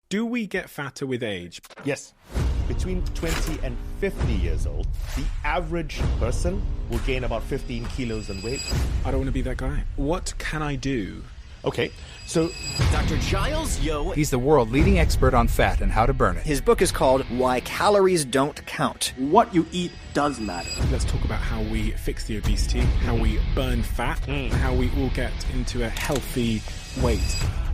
Do we get fatter with age? Yes. Between 20 and 50 years old, the average person will gain about 15 kilos in weight. I don't want to be that guy. What can I do? Okay, so Dr. Giles Yeo. He's the world leading expert on fat and how to burn it. His book is called Why Calories Don't Count. What you eat does matter. Let's talk about how we fix the obesity, how we burn fat, how we all get into a healthy weight.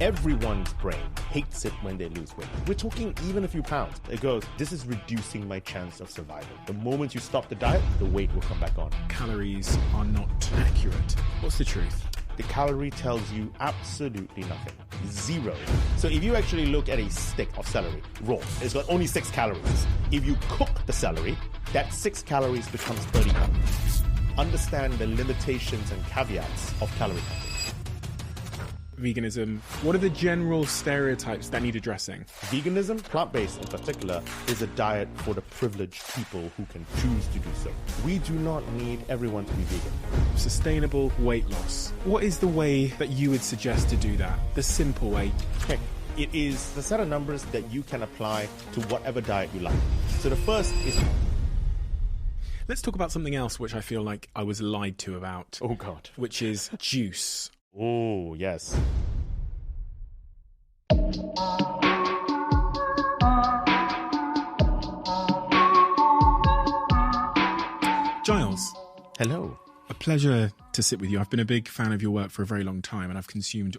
everyone's brain hates it when they lose weight. We're talking even a few pounds. It goes, this is reducing my chance of survival. The moment you stop the diet, the weight will come back on. Calories are not accurate. What's the truth? The calorie tells you absolutely nothing. Zero. So if you actually look at a stick of celery, raw, it's got only 6 calories. If you cook the celery, that 6 calories becomes 30 calories. Understand the limitations and caveats of calorie counting. Veganism. What are the general stereotypes that need addressing? Veganism, plant-based in particular, is a diet for the privileged people who can choose to do so. We do not need everyone to be vegan. Sustainable weight loss. What is the way that you would suggest to do that? The simple way. Okay. It is the set of numbers that you can apply to whatever diet you like. So the first is... Let's talk about something else which I feel like I was lied to about. Oh, God. Which is juice. Oh, yes. Giles. Hello. A pleasure to sit with you. I've been a big fan of your work for a very long time, and I've consumed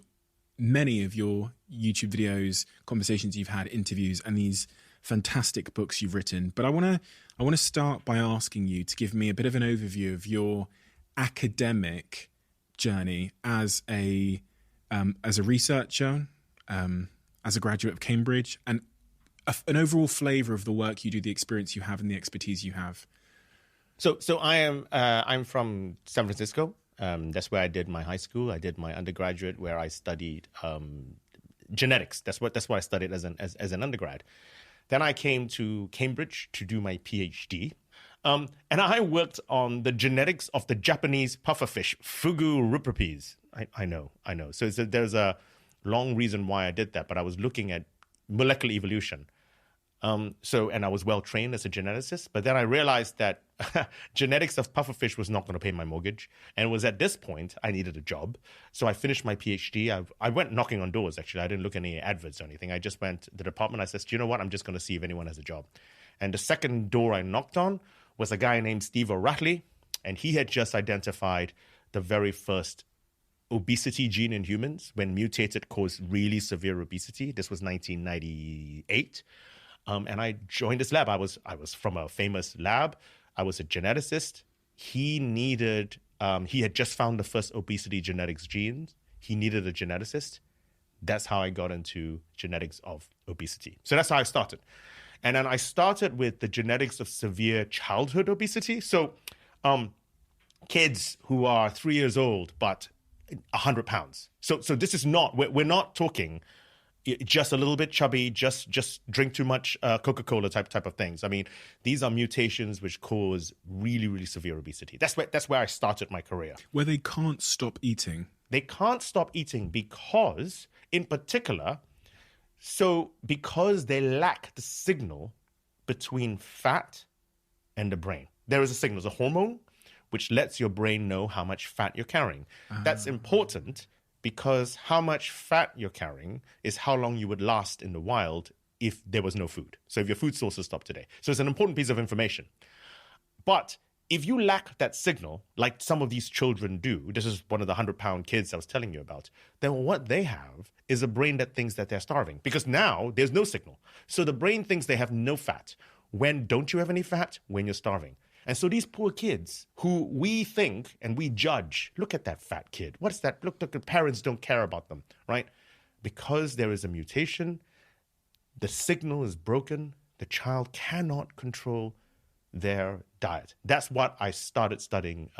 many of your YouTube videos, conversations you've had, interviews, and these fantastic books you've written. But I want to start by asking you to give me a bit of an overview of your academic journey as a researcher, as a graduate of Cambridge, and an overall flavour of the work you do, the experience you have, and the expertise you have. So I'm from San Francisco. That's where I did my high school. I did my undergraduate, where I studied genetics. That's what I studied as an undergrad. Then I came to Cambridge to do my PhD. And I worked on the genetics of the Japanese pufferfish, Fugu rupipes. I know. So there's a long reason why I did that, but I was looking at molecular evolution. And I was well trained as a geneticist, but then I realized that genetics of pufferfish was not going to pay my mortgage. And it was at this point I needed a job. So I finished my PhD. I went knocking on doors, actually. I didn't look at any adverts or anything. I just went to the department. I said, do you know what? I'm just going to see if anyone has a job. And the second door I knocked on was a guy named Steve O'Ratley, and he had just identified the very first obesity gene in humans. When mutated, caused really severe obesity. This was 1998. And I joined this lab. I was from a famous lab. I was a geneticist. He had just found the first obesity genetics genes. He needed a geneticist. That's how I got into genetics of obesity. So that's how I started. And then I started with the genetics of severe childhood obesity. So kids who are 3 years old, but 100 pounds. So this is not, we're not talking just a little bit chubby, just drink too much Coca-Cola type of things. I mean, these are mutations which cause really, really severe obesity. That's where I started my career. Where they can't stop eating. They can't stop eating because, in particular, because they lack the signal between fat and the brain. There is a signal, there's a hormone which lets your brain know how much fat you're carrying. That's important because how much fat you're carrying is how long you would last in the wild if there was no food. So if your food sources stop today. So it's an important piece of information. But if you lack that signal, like some of these children do, this is one of the 100-pound kids I was telling you about, then what they have is a brain that thinks that they're starving. Because now there's no signal. So the brain thinks they have no fat. When don't you have any fat? When you're starving. And so these poor kids who we think and we judge, look at that fat kid. What is that? Look, the parents don't care about them, right? Because there is a mutation, the signal is broken, the child cannot control their diet. That's what I started studying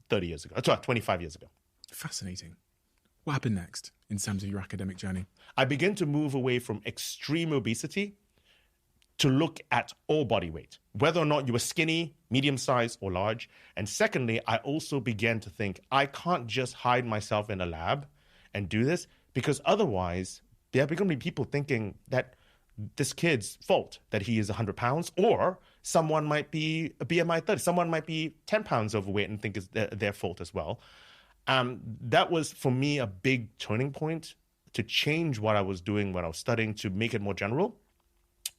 25 years ago. Fascinating. What happened next in terms of your academic journey? I began to move away from extreme obesity to look at all body weight, whether or not you were skinny, medium-sized, or large. And secondly, I also began to think, I can't just hide myself in a lab and do this, because otherwise there are going to be people thinking that this kid's fault that he is 100 pounds, or someone might be a BMI 30, someone might be 10 pounds overweight and think it's their fault as well. That was, for me, a big turning point to change what I was doing, what I was studying, to make it more general,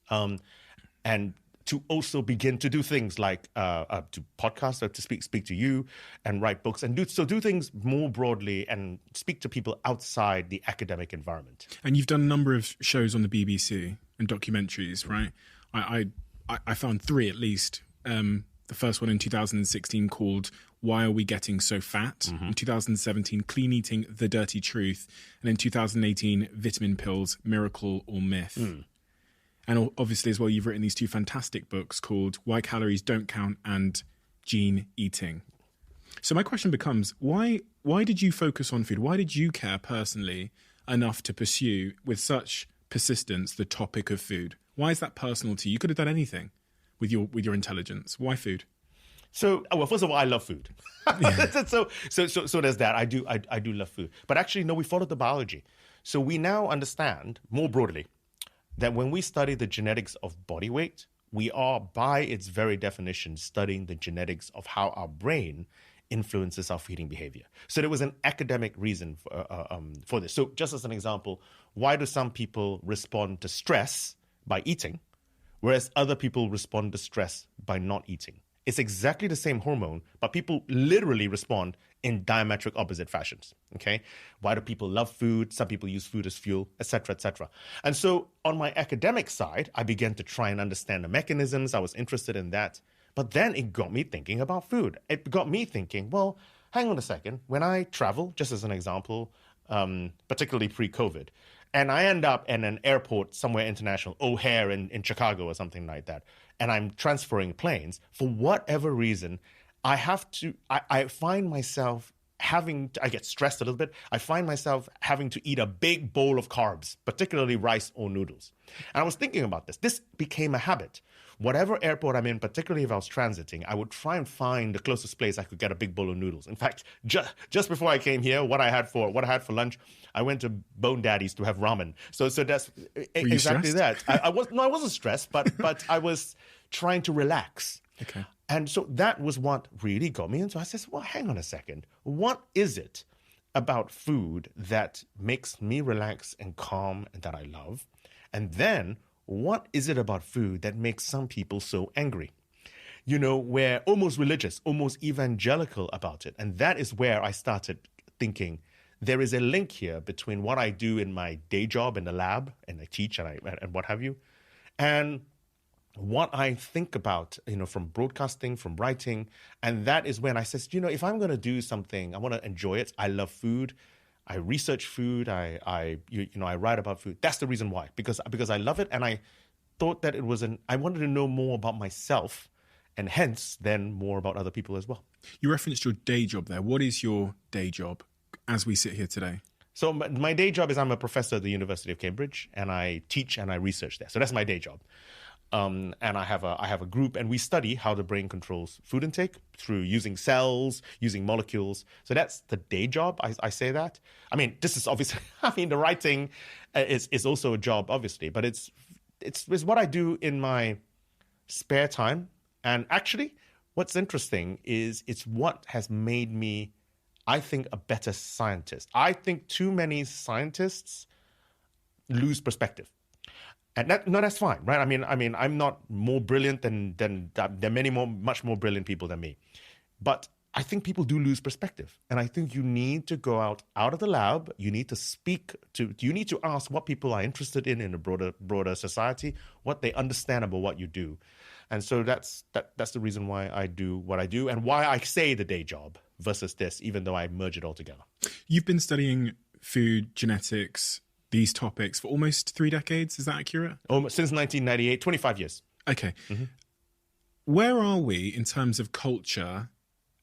and to also begin to do things like to podcast, or to speak to you, and write books, and do things more broadly and speak to people outside the academic environment. And you've done a number of shows on the BBC and documentaries, right? I found 3 at least. The first one in 2016 called Why Are We Getting So Fat? In 2017, Clean Eating, The Dirty Truth. And in 2018, Vitamin Pills, Miracle or Myth. And obviously as well, you've written these 2 fantastic books called Why Calories Don't Count and Gene Eating. So my question becomes, why did you focus on food? Why did you care personally enough to pursue with such persistence the topic of food? Why is that personal to you? You could have done anything with your intelligence. Why food? So, well, first of all, I love food. so there's that. I do love food. But actually, no, we followed the biology. So we now understand more broadly that when we study the genetics of body weight, we are, by its very definition, studying the genetics of how our brain influences our feeding behavior. So there was an academic reason for this. So just as an example, why do some people respond to stress by eating, whereas other people respond to stress by not eating? It's exactly the same hormone, but people literally respond in diametric opposite fashions, okay? Why do people love food? Some people use food as fuel, et cetera, et cetera. And so on my academic side, I began to try and understand the mechanisms. I was interested in that. But then it got me thinking about food. It got me thinking, well, hang on a second. When I travel, just as an example, particularly pre-COVID, and I end up in an airport somewhere international, O'Hare in Chicago or something like that, and I'm transferring planes, for whatever reason, I find myself I get stressed a little bit. I find myself having to eat a big bowl of carbs, particularly rice or noodles. And I was thinking about this. This became a habit. Whatever airport I'm in, particularly if I was transiting, I would try and find the closest place I could get a big bowl of noodles. In fact, just before I came here, what I had for lunch, I went to Bone Daddy's to have ramen. So that's exactly that. I wasn't stressed, but I was trying to relax. Okay. And so that was what really got me into. I said, well, hang on a second. What is it about food that makes me relax and calm and that I love? And then what is it about food that makes some people so angry? You know, we're almost religious, almost evangelical about it. And that is where I started thinking there is a link here between what I do in my day job in the lab, and I teach and what have you, and what I think about, you know, from broadcasting, from writing. And that is when I said, you know, if I'm going to do something, I want to enjoy it. I love food. I research food. I write about food. That's the reason why, because I love it. And I thought that I wanted to know more about myself, and hence then more about other people as well. You referenced your day job there. What is your day job as we sit here today? So my day job is I'm a professor at the University of Cambridge, and I teach and I research there. So that's my day job. And I have a group, and we study how the brain controls food intake through using cells, using molecules. So that's the day job. I say that. I mean, this is obviously. I mean, the writing is also a job, obviously, but it's what I do in my spare time. And actually, what's interesting is it's what has made me, I think, a better scientist. I think too many scientists lose perspective. And that's fine, right? I mean, I'm not more brilliant than there are much more brilliant people than me. But I think people do lose perspective. And I think you need to go out of the lab. You need to you need to ask what people are interested in a broader society, what they understand about what you do. And so that's the reason why I do what I do, and why I say the day job versus this, even though I merge it all together. You've been studying food, genetics, these topics for almost 3 decades. Is that accurate? Since 1998, 25 years. Okay. Mm-hmm. Where are we in terms of culture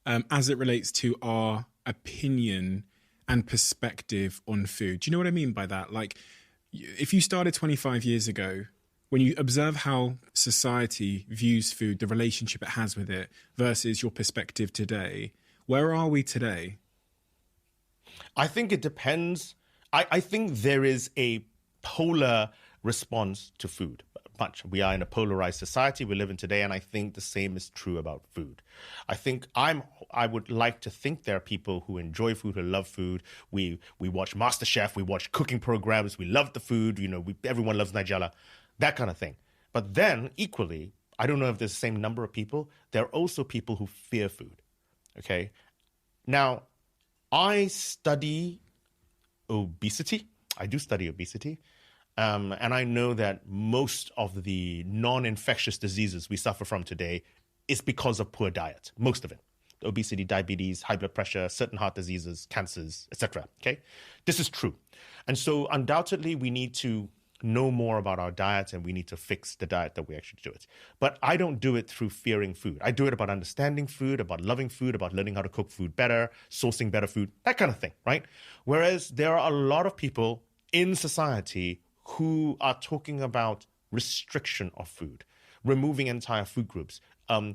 as it relates to our opinion and perspective on food? Do you know what I mean by that? Like, if you started 25 years ago, when you observe how society views food, the relationship it has with it versus your perspective today, where are we today? I think it depends. I think there is a polar response to food. We are in a polarized society we live in today, and I think the same is true about food. I think I would like to think there are people who enjoy food, who love food. We watch MasterChef, we watch cooking programs, we love the food. Everyone loves Nigella, that kind of thing. But then equally, I don't know if there's the same number of people. There are also people who fear food. Okay, now I study obesity. I do study obesity. And I know that most of the non-infectious diseases we suffer from today is because of poor diet, most of it. Obesity, diabetes, high blood pressure, certain heart diseases, cancers, etc. Okay, this is true. And so undoubtedly we need to know more about our diet, and we need to fix the diet that we actually do it. But I don't do it through fearing food. I do it about understanding food, about loving food, about learning how to cook food better, sourcing better food, that kind of thing, right? Whereas there are a lot of people in society who are talking about restriction of food, removing entire food groups,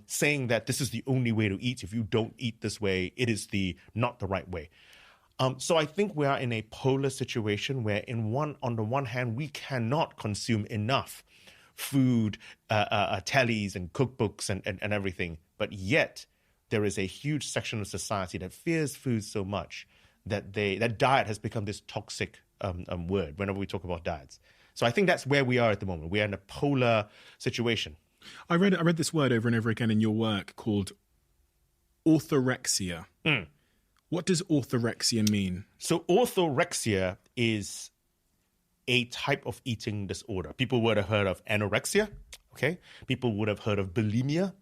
saying that this is the only way to eat. If you don't eat this way, it is not the right way. So I think we are in a polar situation where on the one hand, we cannot consume enough food, tallies and cookbooks and everything. But yet there is a huge section of society that fears food so much that diet has become this toxic word whenever we talk about diets. So I think that's where we are at the moment. We are in a polar situation. I read this word over and over again in your work called orthorexia. What does orthorexia mean? So orthorexia is a type of eating disorder. People would have heard of anorexia, okay? People would have heard of bulimia.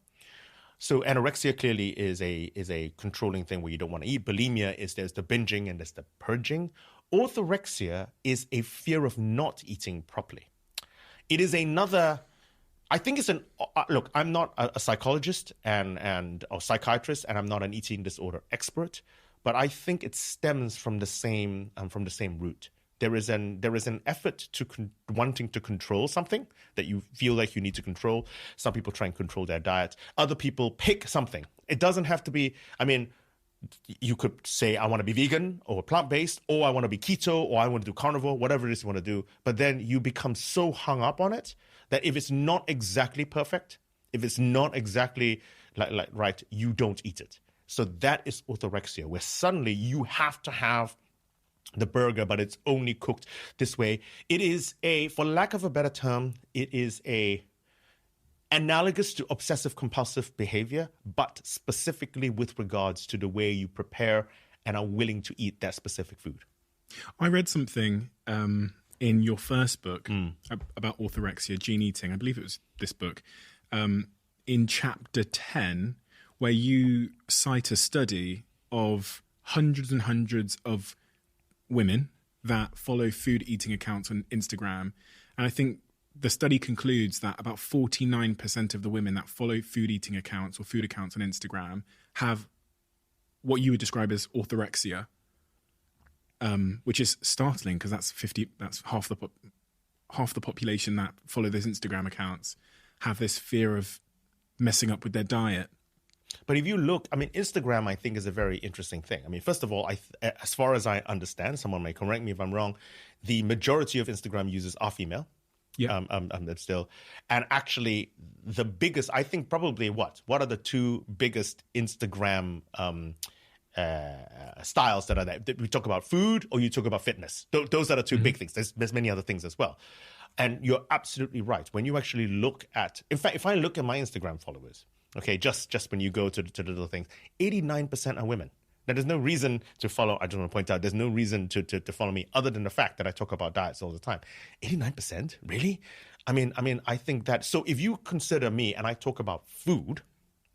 So anorexia clearly is a controlling thing where you don't want to eat. Bulimia is there's the binging and there's the purging. Orthorexia is a fear of not eating properly. It is another, I think it's look, I'm not a psychologist or psychiatrist, and I'm not an eating disorder expert, but I think it stems from the same root. There is an effort to wanting to control something that you feel like you need to control. Some people try and control their diet. Other people pick something. It doesn't have to be, you could say, I want to be vegan or plant-based, or I want to be keto, or I want to do carnivore, whatever it is you want to do. But then you become so hung up on it that if it's not exactly perfect, if it's not exactly like right, you don't eat it. So that is orthorexia, where suddenly you have to have the burger, but it's only cooked this way. It is for lack of a better term, it is analogous to obsessive compulsive behavior, but specifically with regards to the way you prepare and are willing to eat that specific food. I read something in your first book about orthorexia, gene eating. I believe it was this book, in chapter 10, where you cite a study of hundreds and hundreds of women that follow food eating accounts on Instagram. And I think the study concludes that about 49% of the women that follow food eating accounts or food accounts on Instagram have what you would describe as orthorexia, which is startling because that's half the population that follow those Instagram accounts have this fear of messing up with their diet. But if you look, Instagram, I think, is a very interesting thing. First of all, as far as I understand, someone may correct me if I'm wrong, the majority of Instagram users are female. Yeah. Still. And actually, the biggest, I think probably what are the two biggest Instagram styles that are there? We talk about food, or you talk about fitness. Those are the two big things. There's many other things as well. And you're absolutely right. When you actually look at, in fact, if I look at my Instagram followers, okay, just when you go to the little things, 89% are women. Now, there's no reason to follow, I just want to point out, there's no reason to follow me other than the fact that I talk about diets all the time. 89%? Really? I think that, so if you consider me and I talk about food,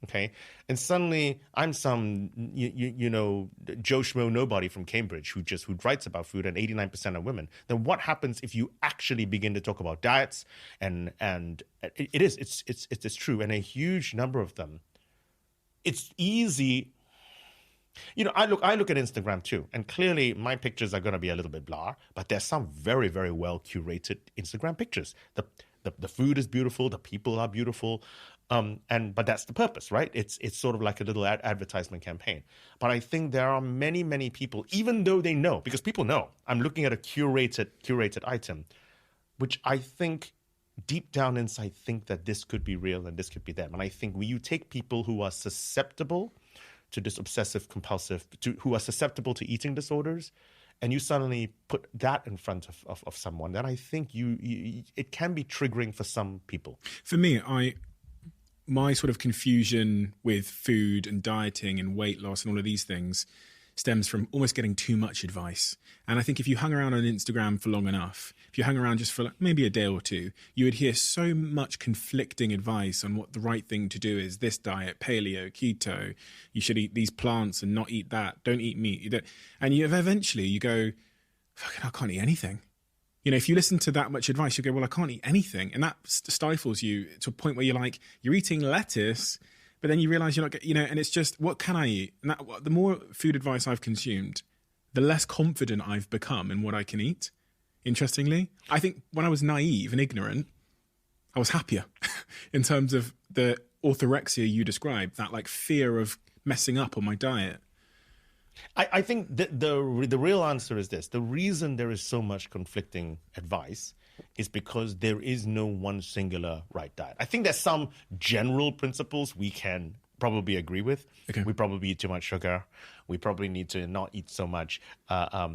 okay, and suddenly I'm some, Joe Schmo nobody from Cambridge who writes about food, and 89% are women, then what happens if you actually begin to talk about diets? And it's true, and a huge number of them, it's easy. I look at Instagram too, and clearly my pictures are going to be a little bit blah, but there's some very, very well curated Instagram pictures. The food is beautiful, the people are beautiful, but that's the purpose, right? It's sort of like a little advertisement campaign. But I think there are many, many people, even though they know, because people know I'm looking at a curated item, which I think deep down inside think that this could be real and this could be them. And I think when you take people who are susceptible to this obsessive compulsive, who are susceptible to eating disorders, and you suddenly put that in front of someone, then I think it can be triggering for some people. For me, my sort of confusion with food and dieting and weight loss and all of these things stems from almost getting too much advice. And I think if you hung around on Instagram for long enough, if you hung around just for maybe a day or two, you would hear so much conflicting advice on what the right thing to do is. This diet, paleo, keto, you should eat these plants and not eat that. Don't eat meat. And eventually you go, fucking, I can't eat anything. You know, if you listen to that much advice, you go, well, I can't eat anything. And that stifles you to a point where you're eating lettuce, but then you realize you're not, and it's just, what can I eat? And the more food advice I've consumed, the less confident I've become in what I can eat. Interestingly, I think when I was naive and ignorant, I was happier in terms of the orthorexia you described, that like fear of messing up on my diet. I think the real answer is this. The reason there is so much conflicting advice is because there is no one singular right diet. I think there's some general principles we can probably agree with. Okay. We probably eat too much sugar. We probably need to not eat so much.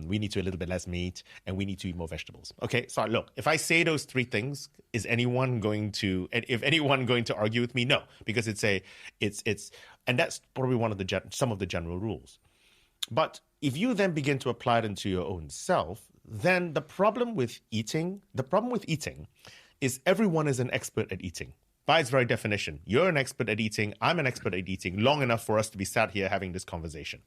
We need to eat a little bit less meat, and we need to eat more vegetables. Okay, so look, if I say those three things, if anyone going to argue with me? No, because and that's probably some of the general rules. But if you then begin to apply it into your own self, then the problem with eating is everyone is an expert at eating. By its very definition, you're an expert at eating, I'm an expert at eating, long enough for us to be sat here having this conversation.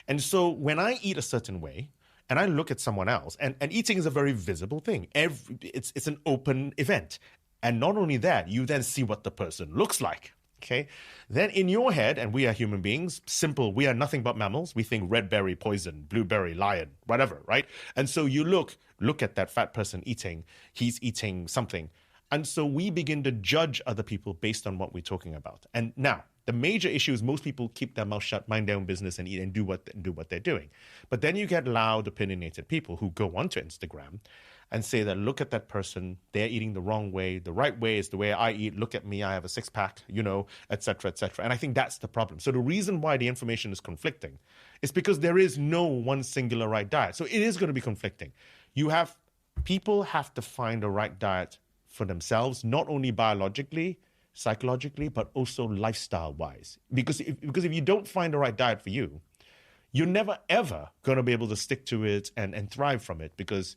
And so when I eat a certain way, and I look at someone else, and eating is a very visible thing. It's an open event. And not only that, you then see what the person looks like. Okay, then in your head, and we are human beings, simple, we are nothing but mammals. We think red berry, poison, blueberry, lion, whatever, right? And so you look at that fat person eating, he's eating something. And so we begin to judge other people based on what we're talking about. And now, the major issue is most people keep their mouth shut, mind their own business, and eat and do what they're doing. But then you get loud, opinionated people who go onto Instagram and say that, look at that person, they're eating the wrong way. The right way is the way I eat. Look at me, I have a six-pack, et cetera, et cetera. And I think that's the problem. So the reason why the information is conflicting is because there is no one singular right diet. So it is going to be conflicting. People have to find a right diet for themselves, not only biologically, psychologically, but also lifestyle-wise. Because if you don't find the right diet for you, you're never, ever going to be able to stick to it and thrive from it, because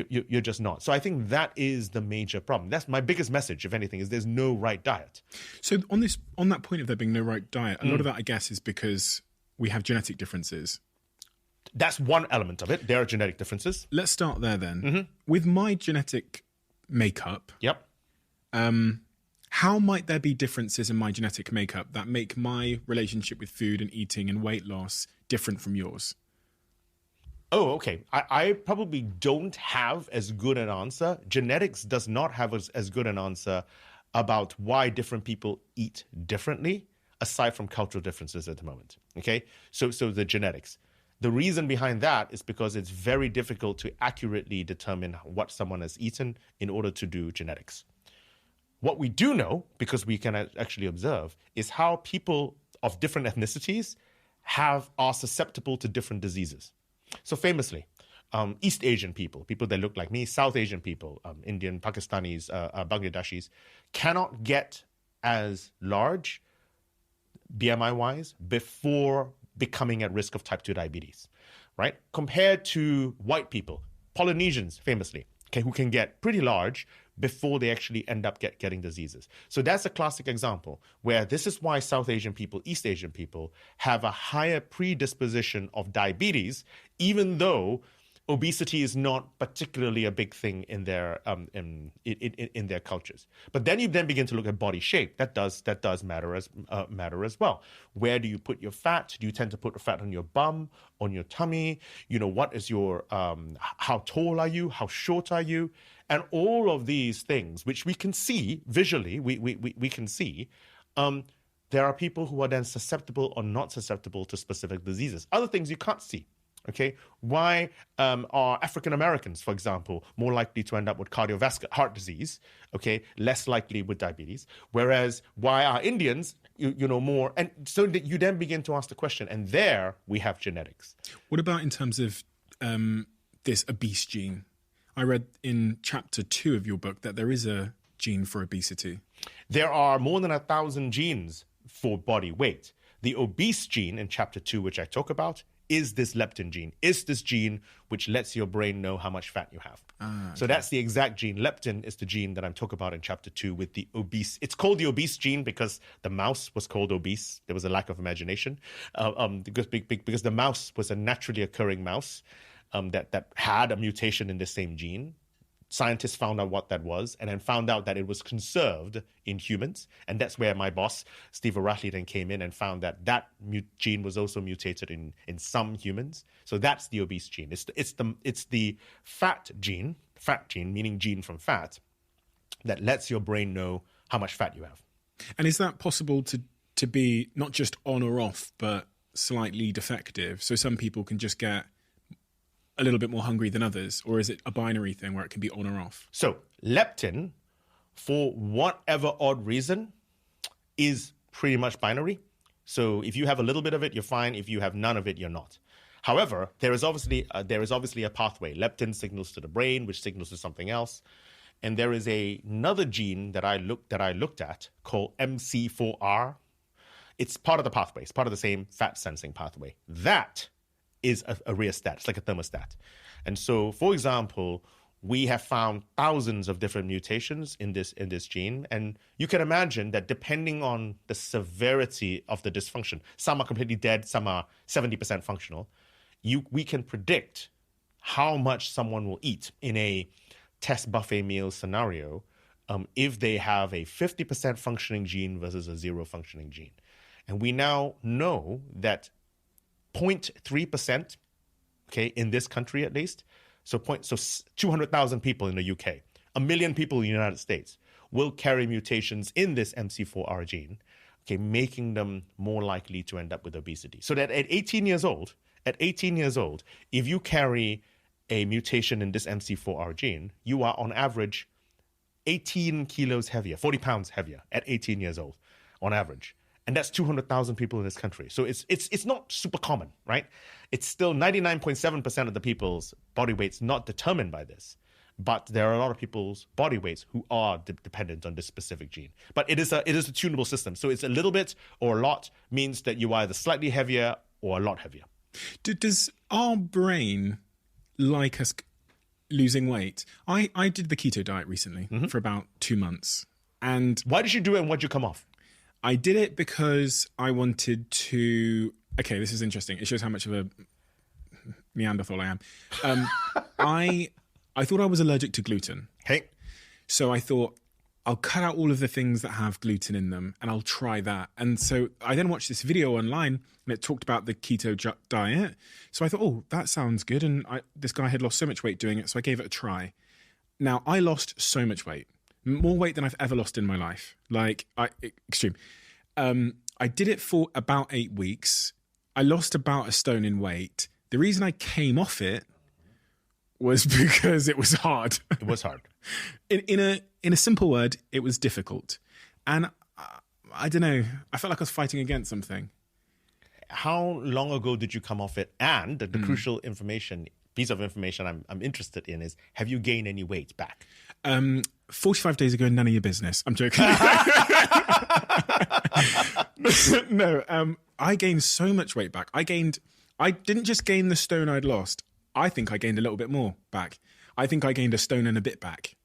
you're just not. So I think that is the major problem. That's my biggest message, if anything, is there's no right diet. So on that point of there being no right diet, a lot of that, I guess, is because we have genetic differences. That's one element of it. There are genetic differences. Let's start there then. Mm-hmm. With my genetic makeup, yep. How might there be differences in my genetic makeup that make my relationship with food and eating and weight loss different from yours? Oh, okay. I probably don't have as good an answer. Genetics does not have as good an answer about why different people eat differently, aside from cultural differences at the moment. Okay? So the genetics. The reason behind that is because it's very difficult to accurately determine what someone has eaten in order to do genetics. What we do know, because we can actually observe, is how people of different ethnicities are susceptible to different diseases. So famously, East Asian people that look like me, South Asian people, Indian, Pakistanis, Bangladeshis, cannot get as large, BMI-wise, before becoming at risk of type 2 diabetes, right? Compared to white people, Polynesians famously, okay, who can get pretty large before they actually end up getting diseases. So that's a classic example where this is why South Asian people, East Asian people have a higher predisposition of diabetes, even though obesity is not particularly a big thing in their in their cultures. But then you begin to look at body shape. That does matter as well. Where do you put your fat? Do you tend to put the fat on your bum, on your tummy? What is your how tall are you? How short are you? And all of these things, which we can see visually, we can see. There are people who are then susceptible or not susceptible to specific diseases. Other things you can't see. Okay, why are African Americans, for example, more likely to end up with cardiovascular heart disease? Okay, less likely with diabetes. Whereas why are Indians, more? And so that you then begin to ask the question, and there we have genetics. What about in terms of this obese gene? I read in chapter 2 of your book that there is a gene for obesity. There are more than 1,000 genes for body weight. The obese gene in chapter 2, which I talk about, is this leptin gene, is this gene which lets your brain know how much fat you have. So that's the exact gene. Leptin is the gene that I'm talking about in chapter 2 with the obese. It's called the obese gene because the mouse was called obese. There was a lack of imagination because the mouse was a naturally occurring mouse that had a mutation in the same gene. Scientists found out what that was and then found out that it was conserved in humans. And that's where my boss, Steve Aratley, then came in and found that gene was also mutated in some humans. So that's the obese gene. It's the fat gene, meaning gene from fat, that lets your brain know how much fat you have. And is that possible to be not just on or off, but slightly defective? So some people can just get a little bit more hungry than others, or is it a binary thing where it can be on or off? So leptin, for whatever odd reason, is pretty much binary. So if you have a little bit of it, you're fine. If you have none of it, you're not. However, there is obviously a pathway. Leptin signals to the brain, which signals to something else. And there is another gene that I looked at called MC4R. It's part of the pathway. It's part of the same fat sensing pathway. That is a rheostat. It's like a thermostat. And so, for example, we have found thousands of different mutations in this gene. And you can imagine that depending on the severity of the dysfunction, some are completely dead, some are 70% functional, we can predict how much someone will eat in a test buffet meal scenario if they have a 50% functioning gene versus a 0 functioning gene. And we now know that 0.3%, okay, in this country at least, so 200,000 people in the UK, 1 million people in the United States will carry mutations in this MC4R gene, okay, making them more likely to end up with obesity. So that at 18 years old, if you carry a mutation in this MC4R gene, you are on average 18 kilos heavier, 40 pounds heavier at 18 years old on average. And that's 200,000 people in this country. So it's not super common, right? It's still 99.7% of the people's body weight's not determined by this. But there are a lot of people's body weights who are dependent on this specific gene. But it is a tunable system. So it's a little bit or a lot means that you are either slightly heavier or a lot heavier. Does our brain like us losing weight? I did the keto diet recently for about 2 months. And why did you do it and why'd you come off? I did it because I wanted to... Okay, this is interesting. It shows how much of a Neanderthal I am. I thought I was allergic to gluten. Okay. So I thought, I'll cut out all of the things that have gluten in them and I'll try that. And so I then watched this video online and it talked about the keto diet. So I thought, oh, that sounds good. And this guy had lost so much weight doing it, so I gave it a try. Now, I lost so much weight. More weight than I've ever lost in my life. Extreme. I did it for about 8 weeks. I lost about 1 stone in weight. The reason I came off it was because it was hard. It was hard. In a simple word, it was difficult. And I don't know, I felt like I was fighting against something. How long ago did you come off it? And the crucial piece of information I'm interested in is, have you gained any weight back? 45 days ago, none of your business. I'm joking. No, I gained so much weight back. I didn't just gain the stone I'd lost. I think I gained a little bit more back. I think I gained 1 stone and a bit back.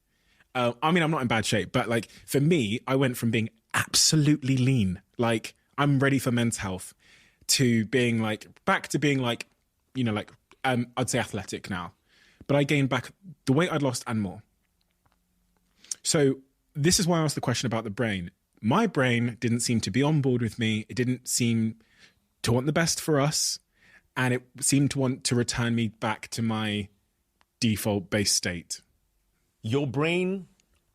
I mean, I'm not in bad shape, but like for me, I went from being absolutely lean, like I'm ready for men's health, to being like, back to being like, I'd say athletic now. But I gained back the weight I'd lost and more. So this is why I asked the question about the brain. My brain didn't seem to be on board with me. It didn't seem to want the best for us. And it seemed to want to return me back to my default base state. Your brain,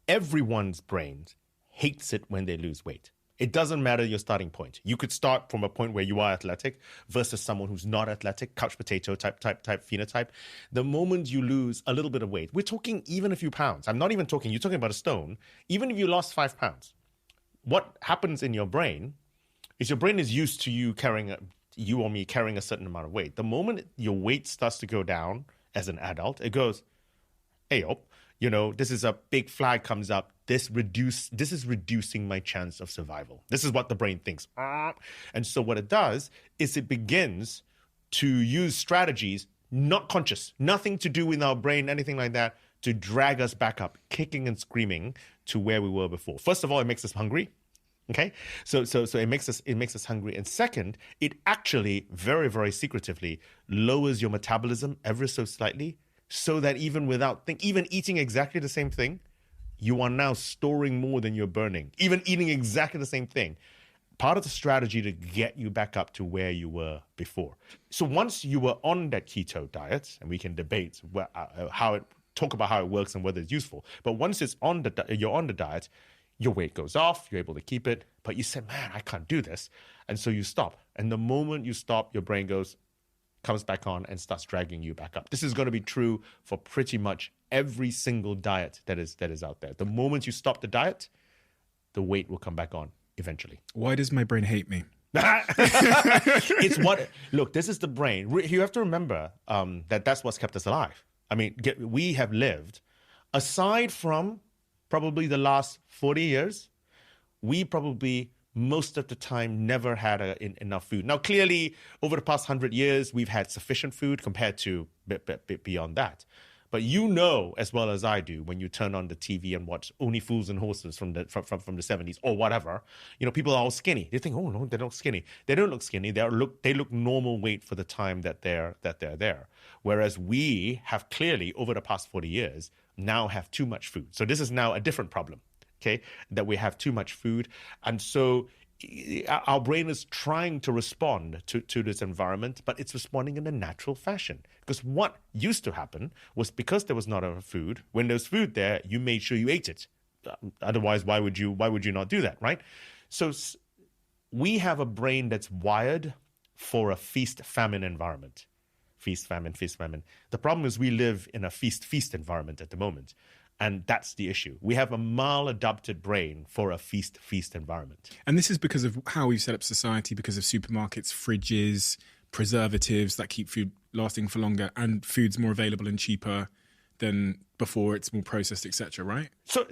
everyone's brain, hates it when they lose weight. It doesn't matter your starting point. You could start from a point where you are athletic versus someone who's not athletic, couch potato type phenotype. The moment you lose a little bit of weight, we're talking even a few pounds. I'm not even talking, you're talking about a stone. Even if you lost 5 pounds, what happens in your brain is your brain is used to you or me carrying a certain amount of weight. The moment your weight starts to go down as an adult, it goes, hey, this is a big flag comes up. This is reducing my chance of survival. This is what the brain thinks. And so what it does is it begins to use strategies, not conscious, nothing to do with our brain, anything like that, to drag us back up, kicking and screaming to where we were before. First of all, it makes us hungry. Okay, so it makes us hungry, and second, it actually very, very secretively lowers your metabolism ever so slightly, so that even even eating exactly the same thing, you are now storing more than you're burning. Even eating exactly the same thing, part of the strategy to get you back up to where you were before. So once you were on that keto diet, and we can debate talk about how it works and whether it's useful, but once you're on the diet, your weight goes off, you're able to keep it, but you said, man, I can't do this. And so you stop. And the moment you stop, your brain comes back on and starts dragging you back up. This is going to be true for pretty much every single diet that is out there. The moment you stop the diet, the weight will come back on eventually. Why does my brain hate me? Look, this is the brain. You have to remember that's what's kept us alive. I mean, we have lived, aside from probably the last 40 years, we probably most of the time never had enough food. Now, clearly, over the past 100 years, we've had sufficient food compared to beyond that. But you know as well as I do, when you turn on the TV and watch Only Fools and Horses from the 70s or whatever, people are all skinny. They think, oh no, they don't look skinny. They don't look skinny. They look normal weight for the time that they're there. Whereas we have clearly over the past 40 years now have too much food. So this is now a different problem, okay? That we have too much food, and so our brain is trying to respond to this environment, but it's responding in a natural fashion. Because what used to happen was, because there was not enough food, when there's food there, you made sure you ate it. Otherwise, why would you not do that, right? So we have a brain that's wired for a feast-famine environment. Feast, famine, feast, famine. The problem is we live in a feast environment at the moment. And that's the issue. We have a maladapted brain for a feast environment. And this is because of how we've set up society, because of supermarkets, fridges, preservatives that keep food lasting for longer, and food's more available and cheaper than before. It's more processed, etc., right? So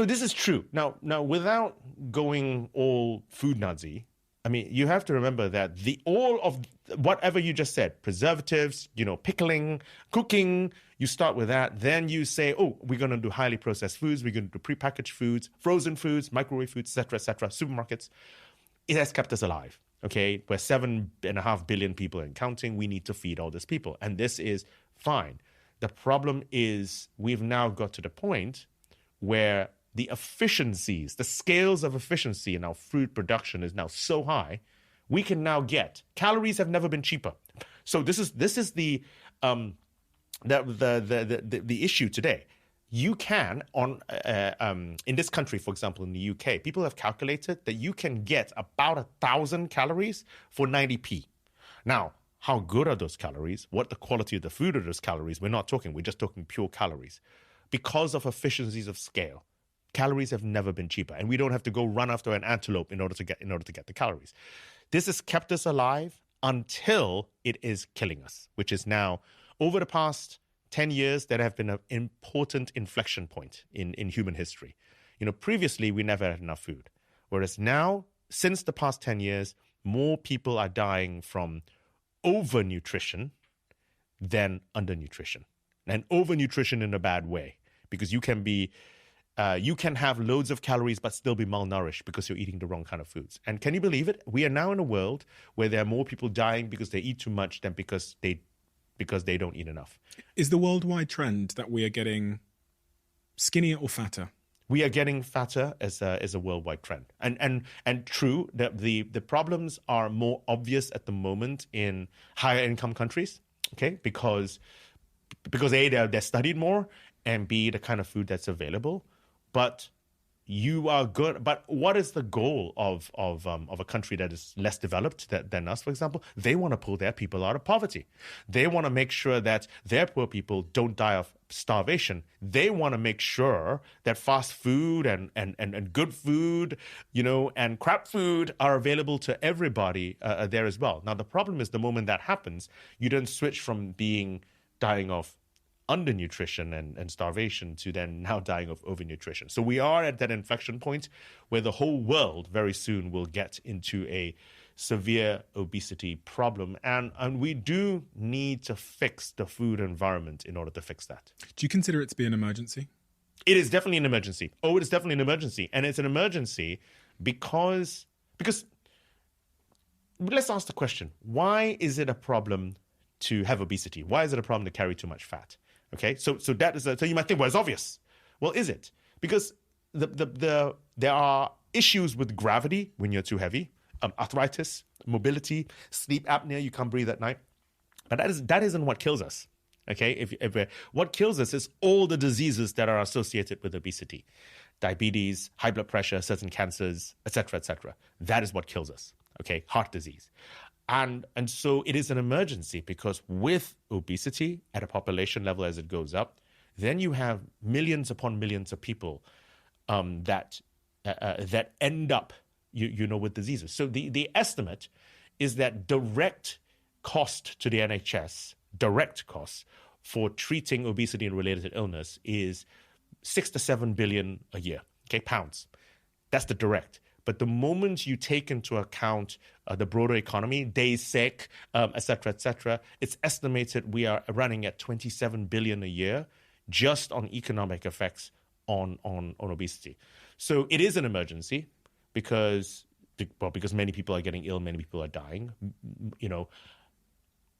this is true. Now, without going all food Nazi, I mean, you have to remember that all of whatever you just said, preservatives, pickling, cooking, you start with that. Then you say, oh, we're going to do highly processed foods. We're going to do prepackaged foods, frozen foods, microwave foods, et cetera, supermarkets. It has kept us alive, okay? We're 7.5 billion people and counting. We need to feed all these people. And this is fine. The problem is we've now got to the point where the efficiencies, the scales of efficiency in our food production is now so high, we can now get calories have never been cheaper. So this is the issue today. You can in this country, for example, in the UK, people have calculated that you can get about 1,000 calories for 90p. Now, how good are those calories? What the quality of the food are those calories? We're just talking pure calories, because of efficiencies of scale. Calories have never been cheaper, and we don't have to go run after an antelope in order to get the calories. This has kept us alive until it is killing us, which is now, over the past 10 years, that have been an important inflection point in human history. Previously, we never had enough food, whereas now, since the past 10 years, more people are dying from overnutrition than undernutrition, and overnutrition in a bad way, because you can have loads of calories but still be malnourished because you're eating the wrong kind of foods. And can you believe it? We are now in a world where there are more people dying because they eat too much than because they don't eat enough. Is the worldwide trend that we are getting skinnier or fatter? We are getting fatter as a worldwide trend. And true, the problems are more obvious at the moment in higher income countries, okay? Because A, they're studied more, and B, the kind of food that's available. But you are good. But what is the goal of a country that is less developed than us, for example? They want to pull their people out of poverty. They want to make sure that their poor people don't die of starvation. They want to make sure that fast food and good food, and crap food are available to everybody there as well. Now, the problem is the moment that happens, you then switch from dying of undernutrition and starvation to then now dying of overnutrition. So we are at that inflection point where the whole world very soon will get into a severe obesity problem. And we do need to fix the food environment in order to fix that. Do you consider it to be an emergency? It is definitely an emergency. Oh, it is definitely an emergency. And it's an emergency because let's ask the question, why is it a problem to have obesity? Why is it a problem to carry too much fat? Okay, so that is so you might think, well, it's obvious. Well, is it? Because there are issues with gravity when you're too heavy, arthritis, mobility, sleep apnea, you can't breathe at night. But that isn't what kills us. Okay, what kills us is all the diseases that are associated with obesity, diabetes, high blood pressure, certain cancers, etc., etc. That is what kills us. Okay, heart disease. And so it is an emergency because with obesity at a population level as it goes up, then you have millions upon millions of people that end up, with diseases. So the estimate is that direct cost to the NHS, direct cost for treating obesity and related illness is 6 to 7 billion a year, okay, pounds. That's the direct. But the moment you take into account the broader economy, days sick, et cetera, it's estimated we are running at 27 billion a year just on economic effects on obesity. So it is an emergency because many people are getting ill, many people are dying,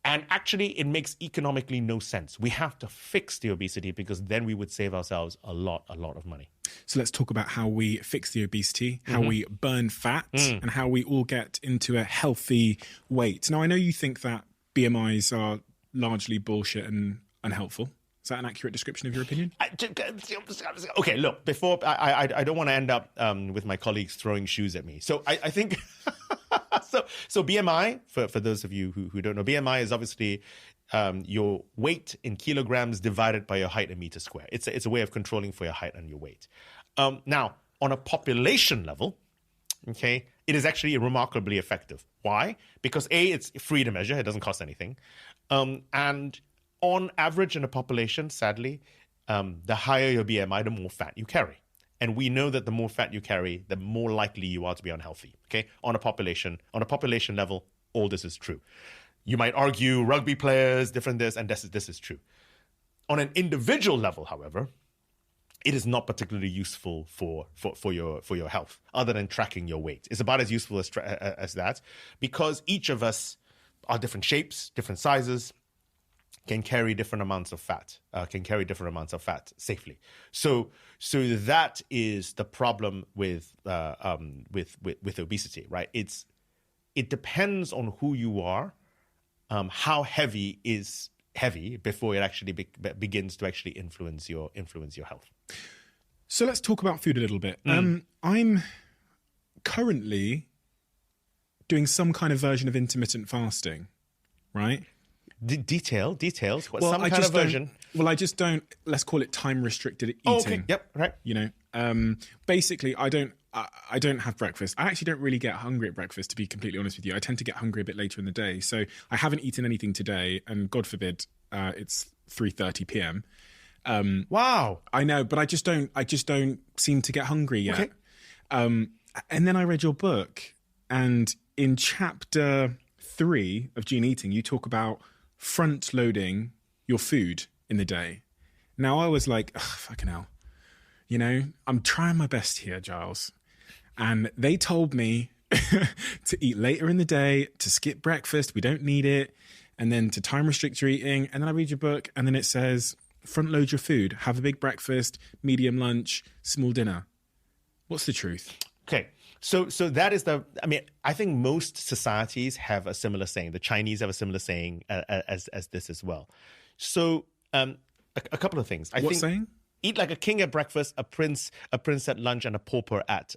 And actually, it makes economically no sense. We have to fix the obesity because then we would save ourselves a lot of money. So let's talk about how we fix the obesity, how we burn fat, and how we all get into a healthy weight. Now, I know you think that BMIs are largely bullshit and unhelpful. Is that an accurate description of your opinion? Okay, look, before I don't want to end up with my colleagues throwing shoes at me. So I think... So BMI, for those of you who don't know, BMI is obviously your weight in kilograms divided by your height in meters square. It's a way of controlling for your height and your weight. Now, on a population level, okay, it is actually remarkably effective. Why? Because A, it's free to measure. It doesn't cost anything. And on average in a population, sadly, the higher your BMI, the more fat you carry. And we know that the more fat you carry, the more likely you are to be unhealthy. Okay, on a population level, all this is true. You might argue rugby players, different this, and this is true. On an individual level, however, it is not particularly useful for your health, other than tracking your weight. It's about as useful as that, because each of us are different shapes, different sizes, can carry different amounts of fat, safely. So that is the problem with obesity, right? It depends on who you are, how heavy is heavy before it actually begins to actually influence your health. So let's talk about food a little bit. I'm currently doing some kind of version of intermittent fasting, right? Details. What's some kind of version? I just don't. Let's call it time-restricted eating. Oh, okay. Yep. Right. Basically, I don't have breakfast. I actually don't really get hungry at breakfast, to be completely honest with you. I tend to get hungry a bit later in the day, so I haven't eaten anything today, and God forbid, it's 3:30 p.m. Wow. I know, but I just don't seem to get hungry yet. Okay. And then I read your book, and in chapter 3 of Gene Eating, you talk about front-loading your food in the day. Now, I was like, fucking hell. I'm trying my best here, Giles. And they told me to eat later in the day, to skip breakfast, we don't need it, and then to time-restrict your eating. And then I read your book, and then it says, front-load your food, have a big breakfast, medium lunch, small dinner. What's the truth? Okay. So that is I think most societies have a similar saying. The Chinese have a similar saying as this as well. So a couple of things. What saying? eat like a king at breakfast, a prince at lunch, and a pauper at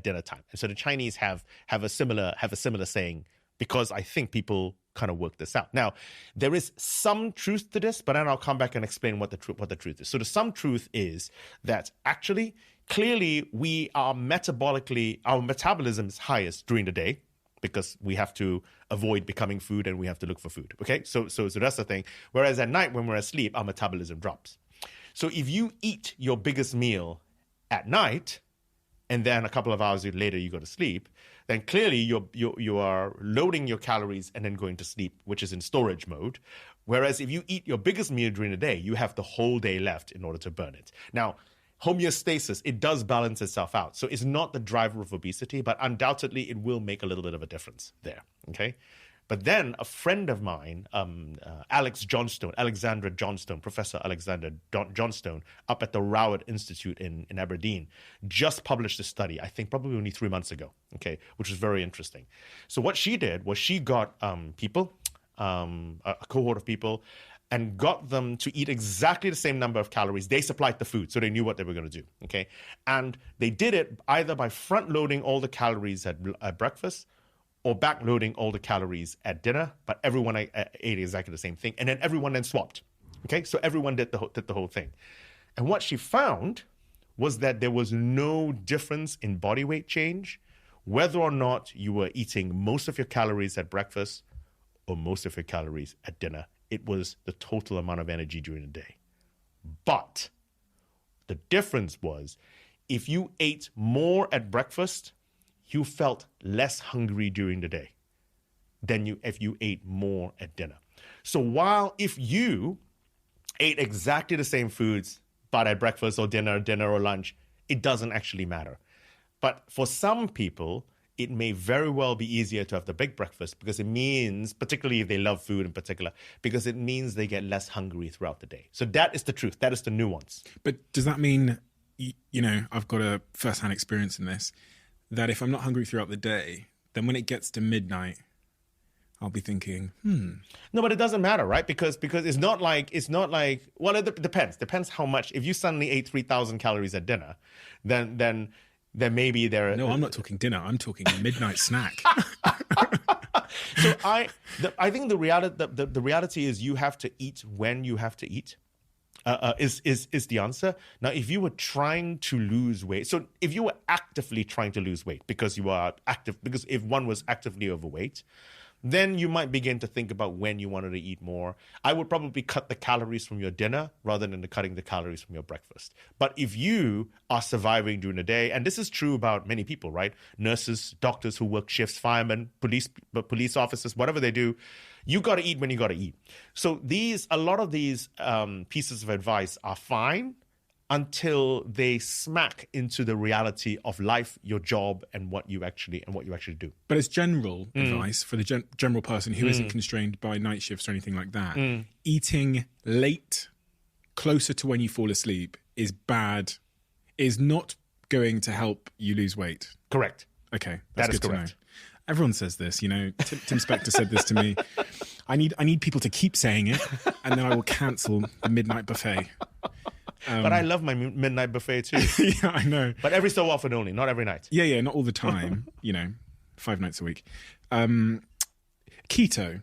dinner time. And so the Chinese have a similar saying, because I think people kind of work this out. Now, there is some truth to this, but then I'll come back and explain what the truth is. So the some truth is that actually, clearly, our metabolism is highest during the day, because we have to avoid becoming food and we have to look for food. Okay, so that's the thing. Whereas at night, when we're asleep, our metabolism drops. So if you eat your biggest meal at night, and then a couple of hours later you go to sleep, then clearly you are loading your calories and then going to sleep, which is in storage mode. Whereas if you eat your biggest meal during the day, you have the whole day left in order to burn it. Now, homeostasis, it does balance itself out. So it's not the driver of obesity, but undoubtedly it will make a little bit of a difference there, okay? But then a friend of mine, Alexandra Johnstone, Professor Alexandra Johnstone, up at the Rowett Institute in Aberdeen, just published a study, I think probably only 3 months ago, okay, which was very interesting. So what she did was she got people, a cohort of people, and got them to eat exactly the same number of calories. They supplied the food, so they knew what they were going to do, okay? And they did it either by front-loading all the calories at breakfast or back-loading all the calories at dinner, but everyone ate exactly the same thing, and then everyone then swapped, okay? So everyone did the whole thing. And what she found was that there was no difference in body weight change, whether or not you were eating most of your calories at breakfast or most of your calories at dinner. It was the total amount of energy during the day. But the difference was, if you ate more at breakfast, you felt less hungry during the day than if you ate more at dinner. So while if you ate exactly the same foods, but at breakfast or dinner or lunch, it doesn't actually matter. But for some people, it may very well be easier to have the big breakfast, because it means, particularly if they love food in particular, because it means they get less hungry throughout the day. So that is the truth. That is the nuance. But does that mean, I've got a first-hand experience in this, that if I'm not hungry throughout the day, then when it gets to midnight, I'll be thinking, No, but it doesn't matter, right? Because it's not like, well, it depends. Depends how much. If you suddenly ate 3,000 calories at dinner, then maybe there. No, I'm not talking dinner. I'm talking midnight snack. So I think the reality is you have to eat when you have to eat. Is the answer. Now, if you were trying to lose weight, so if you were actively trying to lose weight because if one was actively overweight, then you might begin to think about when you wanted to eat more. I would probably cut the calories from your dinner rather than cutting the calories from your breakfast. But if you are surviving during the day, and this is true about many people, right? Nurses, doctors who work shifts, firemen, police officers, whatever they do, you got to eat when you got to eat. So a lot of these pieces of advice are fine until they smack into the reality of life, your job, and what you actually do. But as general advice for the general person who isn't constrained by night shifts or anything like that, eating late, closer to when you fall asleep, is bad, is not going to help you lose weight. Correct. Okay, that's good correct. to know. Everyone says this, Tim Spector said this to me. I need people to keep saying it, and then I will cancel the midnight buffet. But I love my midnight buffet too. Yeah, I know. But every so often only, not every night. Yeah, not all the time. 5 nights a week. Keto.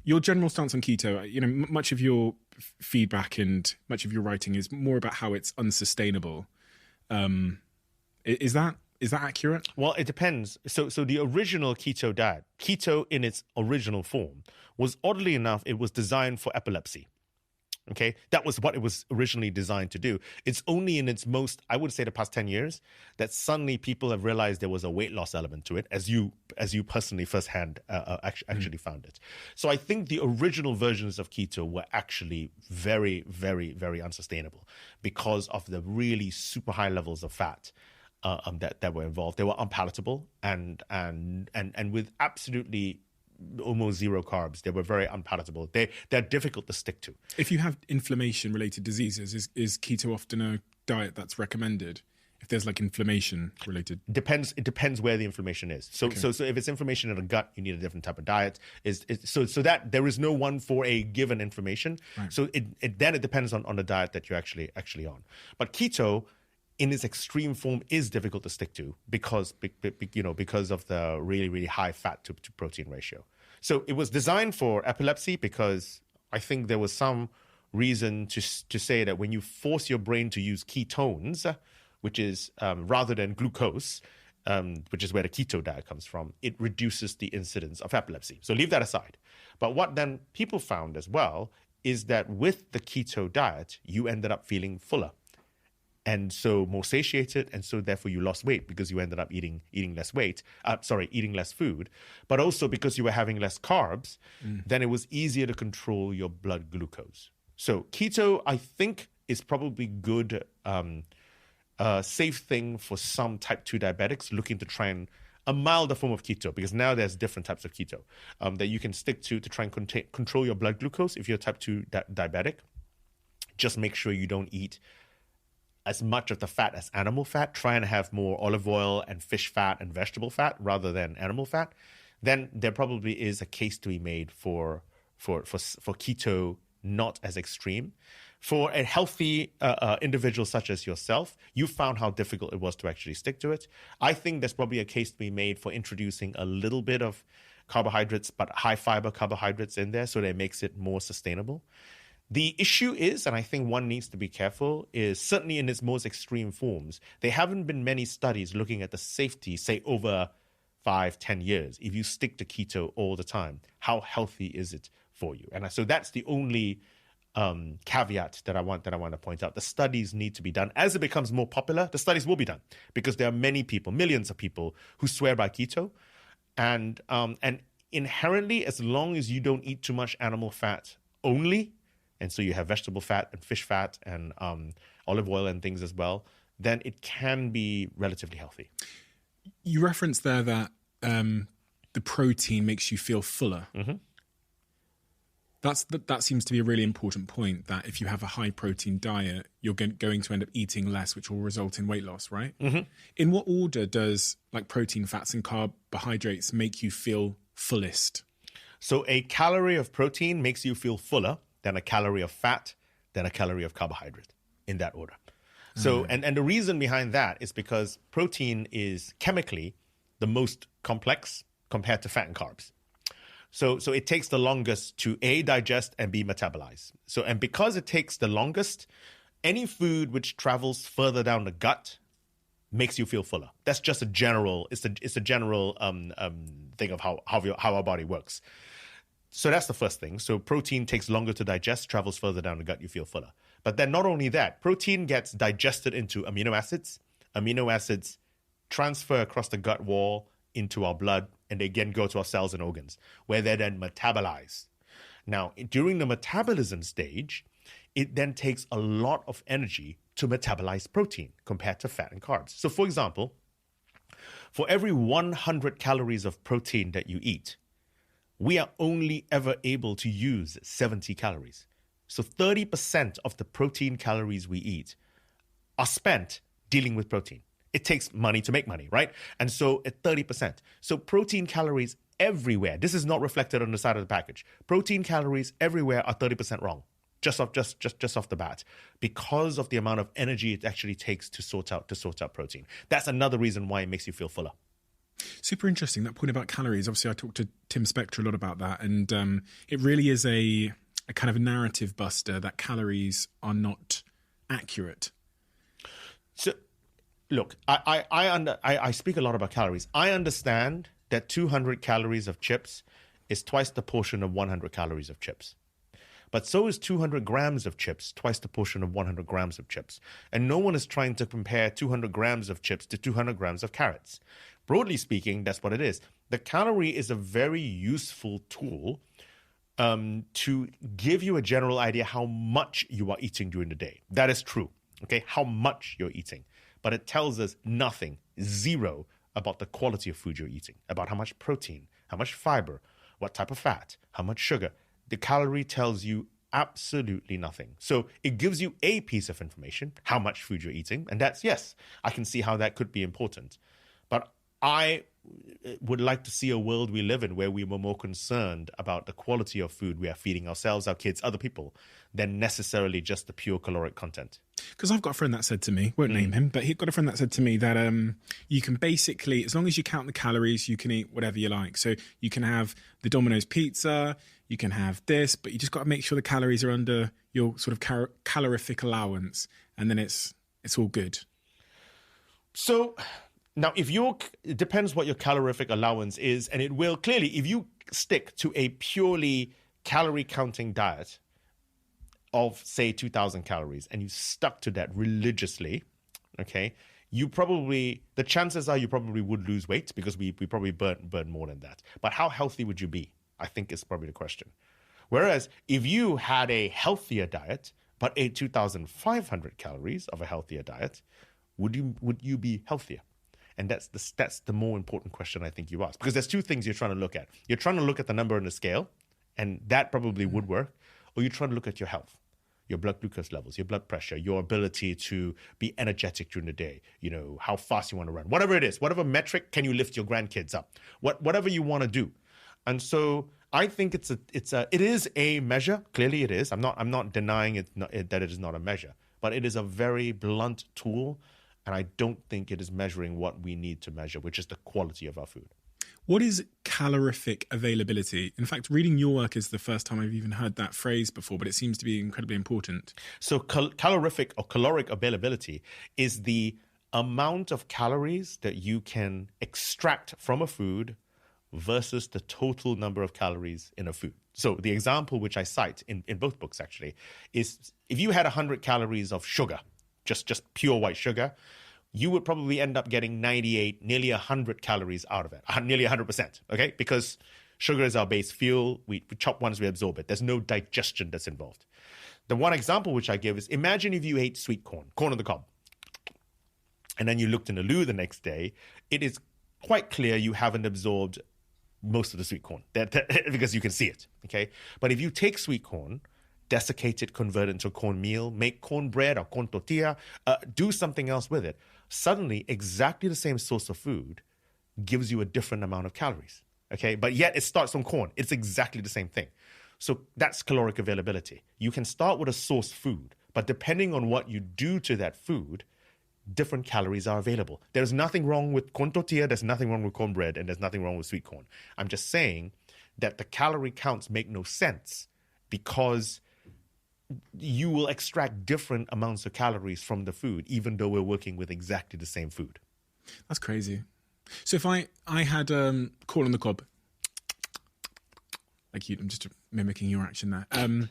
Your general stance on keto. Much of your feedback and much of your writing is more about how it's unsustainable. Is that accurate? Well, it depends. So the original keto diet, keto in its original form, was oddly enough, it was designed for epilepsy. Okay, that was what it was originally designed to do. It's only in its most, I would say, the past 10 years that suddenly people have realized there was a weight loss element to it, as you personally firsthand actually found it. So I think the original versions of keto were actually very, very, very unsustainable because of the really super high levels of fat that were involved. They were unpalatable and with absolutely almost zero carbs. They were very unpalatable. They're difficult to stick to. If you have inflammation-related diseases, is keto often a diet that's recommended? If there's like inflammation related. It depends where the inflammation is. So if it's inflammation in the gut, you need a different type of diet. So that there is no one for a given inflammation. Right. So it depends on the diet that you're actually on. But keto, in its extreme form, is difficult to stick to because of the really, really high fat to protein ratio. So it was designed for epilepsy because I think there was some reason to say that when you force your brain to use ketones, which is rather than glucose, which is where the keto diet comes from, it reduces the incidence of epilepsy. So leave that aside. But what then people found as well is that with the keto diet, you ended up feeling fuller. And so more satiated, and so therefore you lost weight because you ended up eating less food. But also because you were having less carbs, then it was easier to control your blood glucose. So keto, I think, is probably good, safe thing for some type 2 diabetics looking to try and a milder form of keto, because now there's different types of keto that you can stick to try and control your blood glucose if you're type 2 diabetic. Just make sure you don't eat as much of the fat as animal fat. Try and have more olive oil and fish fat and vegetable fat rather than animal fat. Then there probably is a case to be made for keto not as extreme. For a healthy individual such as yourself, you found how difficult it was to actually stick to it. I think there's probably a case to be made for introducing a little bit of carbohydrates, but high fiber carbohydrates in there so that it makes it more sustainable. The issue is, and I think one needs to be careful, is certainly in its most extreme forms, there haven't been many studies looking at the safety, say over 5-10 years, if you stick to keto all the time. How healthy is it for you? And so that's the only caveat that I want to point out. The studies need to be done. As it becomes more popular, the studies will be done because there are many people, millions of people who swear by keto. And inherently, as long as you don't eat too much animal fat only, and so you have vegetable fat and fish fat and olive oil and things as well, then it can be relatively healthy. You referenced there that the protein makes you feel fuller. Mm-hmm. That seems to be a really important point, that if you have a high protein diet, you're going to end up eating less, which will result in weight loss, right? Mm-hmm. In what order does like protein, fats and carbohydrates make you feel fullest? So a calorie of protein makes you feel fuller than a calorie of fat, than a calorie of carbohydrate, in that order. So, and the reason behind that is because protein is chemically the most complex compared to fat and carbs. So it takes the longest to A, digest, and B, metabolize. So, and because it takes the longest, any food which travels further down the gut makes you feel fuller. That's just a general, it's a general thing of how our body works. So that's the first thing. So protein takes longer to digest, travels further down the gut, you feel fuller. But then not only that, protein gets digested into amino acids. Amino acids transfer across the gut wall into our blood, and they again go to our cells and organs, where they're then metabolized. Now, during the metabolism stage, it then takes a lot of energy to metabolize protein compared to fat and carbs. So for example, for every 100 calories of protein that you eat, we are only ever able to use 70 calories. So 30% of the protein calories we eat are spent dealing with protein. It takes money to make money, right? And so at 30%. So protein calories everywhere, this is not reflected on the side of the package. Protein calories everywhere are 30% wrong, just off the bat, because of the amount of energy it actually takes to sort out protein. That's another reason why it makes you feel fuller. Super interesting, that point about calories. Obviously, I talked to Tim Spector a lot about that, and it really is a kind of a narrative buster that calories are not accurate. So, look, I speak a lot about calories. I understand that 200 calories of chips is twice the portion of 100 calories of chips. But so is 200 grams of chips, twice the portion of 100 grams of chips. And no one is trying to compare 200 grams of chips to 200 grams of carrots. Broadly speaking, that's what it is. The calorie is a very useful tool to give you a general idea how much you are eating during the day. That is true, okay? How much you're eating. But it tells us nothing, zero, about the quality of food you're eating, about how much protein, how much fiber, what type of fat, how much sugar. The calorie tells you absolutely nothing. So it gives you a piece of information, how much food you're eating. And that's, yes, I can see how that could be important. But I would like to see a world we live in where we were more concerned about the quality of food we are feeding ourselves, our kids, other people, than necessarily just the pure caloric content. Because I've got a friend that said to me, won't name him, but he got a friend that said to me that you can basically, as long as you count the calories, you can eat whatever you like. So you can have the Domino's pizza, you can have this, but you just got to make sure the calories are under your sort of calorific allowance, and then it's all good. So now, it depends what your calorific allowance is, and it will clearly, if you stick to a purely calorie counting diet of, say, 2,000 calories, and you stuck to that religiously, okay, the chances are you probably would lose weight because we probably burn more than that. But how healthy would you be? I think is probably the question. Whereas if you had a healthier diet, but ate 2,500 calories of a healthier diet, would you be healthier? And that's the more important question I think you ask. Because there's two things you're trying to look at. You're trying to look at the number on the scale, and that probably would work. Or you're trying to look at your health, your blood glucose levels, your blood pressure, your ability to be energetic during the day, how fast you want to run, whatever it is, whatever metric, can you lift your grandkids up, whatever you want to do. And so I think it is a measure. Clearly it is. I'm not denying that it is not a measure, but it is a very blunt tool. And I don't think it is measuring what we need to measure, which is the quality of our food. What is calorific availability? In fact, reading your work is the first time I've even heard that phrase before, but it seems to be incredibly important. So calorific or caloric availability is the amount of calories that you can extract from a food versus the total number of calories in a food. So the example which I cite in both books actually is if you had 100 calories of sugar, just pure white sugar, you would probably end up getting 98, nearly 100 calories out of it, nearly 100%, okay? Because sugar is our base fuel. We chop once, we absorb it. There's no digestion that's involved. The one example which I give is imagine if you ate sweet corn on the cob, and then you looked in the loo the next day, it is quite clear you haven't absorbed most of the sweet corn because you can see it, okay? But if you take sweet corn, desiccate it, convert it into cornmeal, make cornbread or corn tortilla, do something else with it, suddenly exactly the same source of food gives you a different amount of calories, okay? But yet it starts from corn. It's exactly the same thing. So that's caloric availability. You can start with a source food, but depending on what you do to that food, different calories are available. There's nothing wrong with corn tortilla, there's nothing wrong with cornbread, and there's nothing wrong with sweet corn. I'm just saying that the calorie counts make no sense because you will extract different amounts of calories from the food, even though we're working with exactly the same food. That's crazy. So if I had corn on the cob, like you, I'm just mimicking your action there, and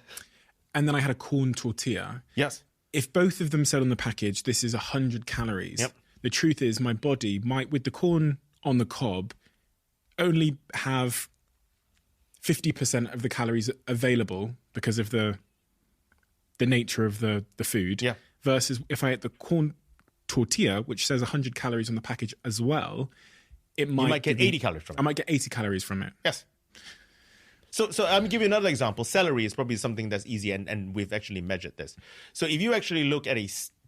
then I had a corn tortilla. Yes. If both of them said on the package, this is 100 calories, yep. The truth is my body might, with the corn on the cob, only have 50% of the calories available because of the nature of the food, yeah. Versus if I ate the corn tortilla, which says 100 calories on the package as well, you might get 80 calories from it. I might get 80 calories from it. Yes. So I'm going to give you another example. Celery is probably something that's easy, and we've actually measured this. So if you actually look at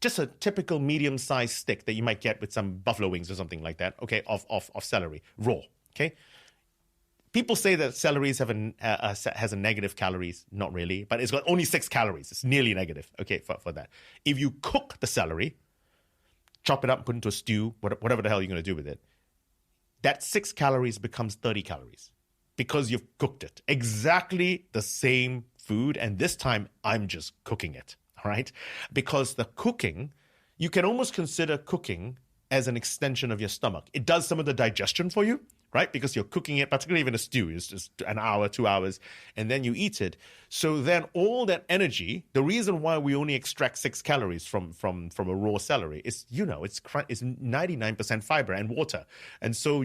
just a typical medium-sized stick that you might get with some buffalo wings or something like that, okay, of celery, raw, okay? People say that celery has a negative calories. Not really, but it's got only 6 calories. It's nearly negative, okay, for that. If you cook the celery, chop it up, put it into a stew, whatever the hell you're going to do with it, that 6 calories becomes 30 calories because you've cooked it. Exactly the same food, and this time I'm just cooking it, all right? Because the cooking, you can almost consider cooking as an extension of your stomach. It does some of the digestion for you, right? Because you're cooking it, particularly in a stew, it's just an hour, 2 hours, and then you eat it. So then all that energy, the reason why we only extract 6 calories from a raw celery is, it's 99% fiber and water. And so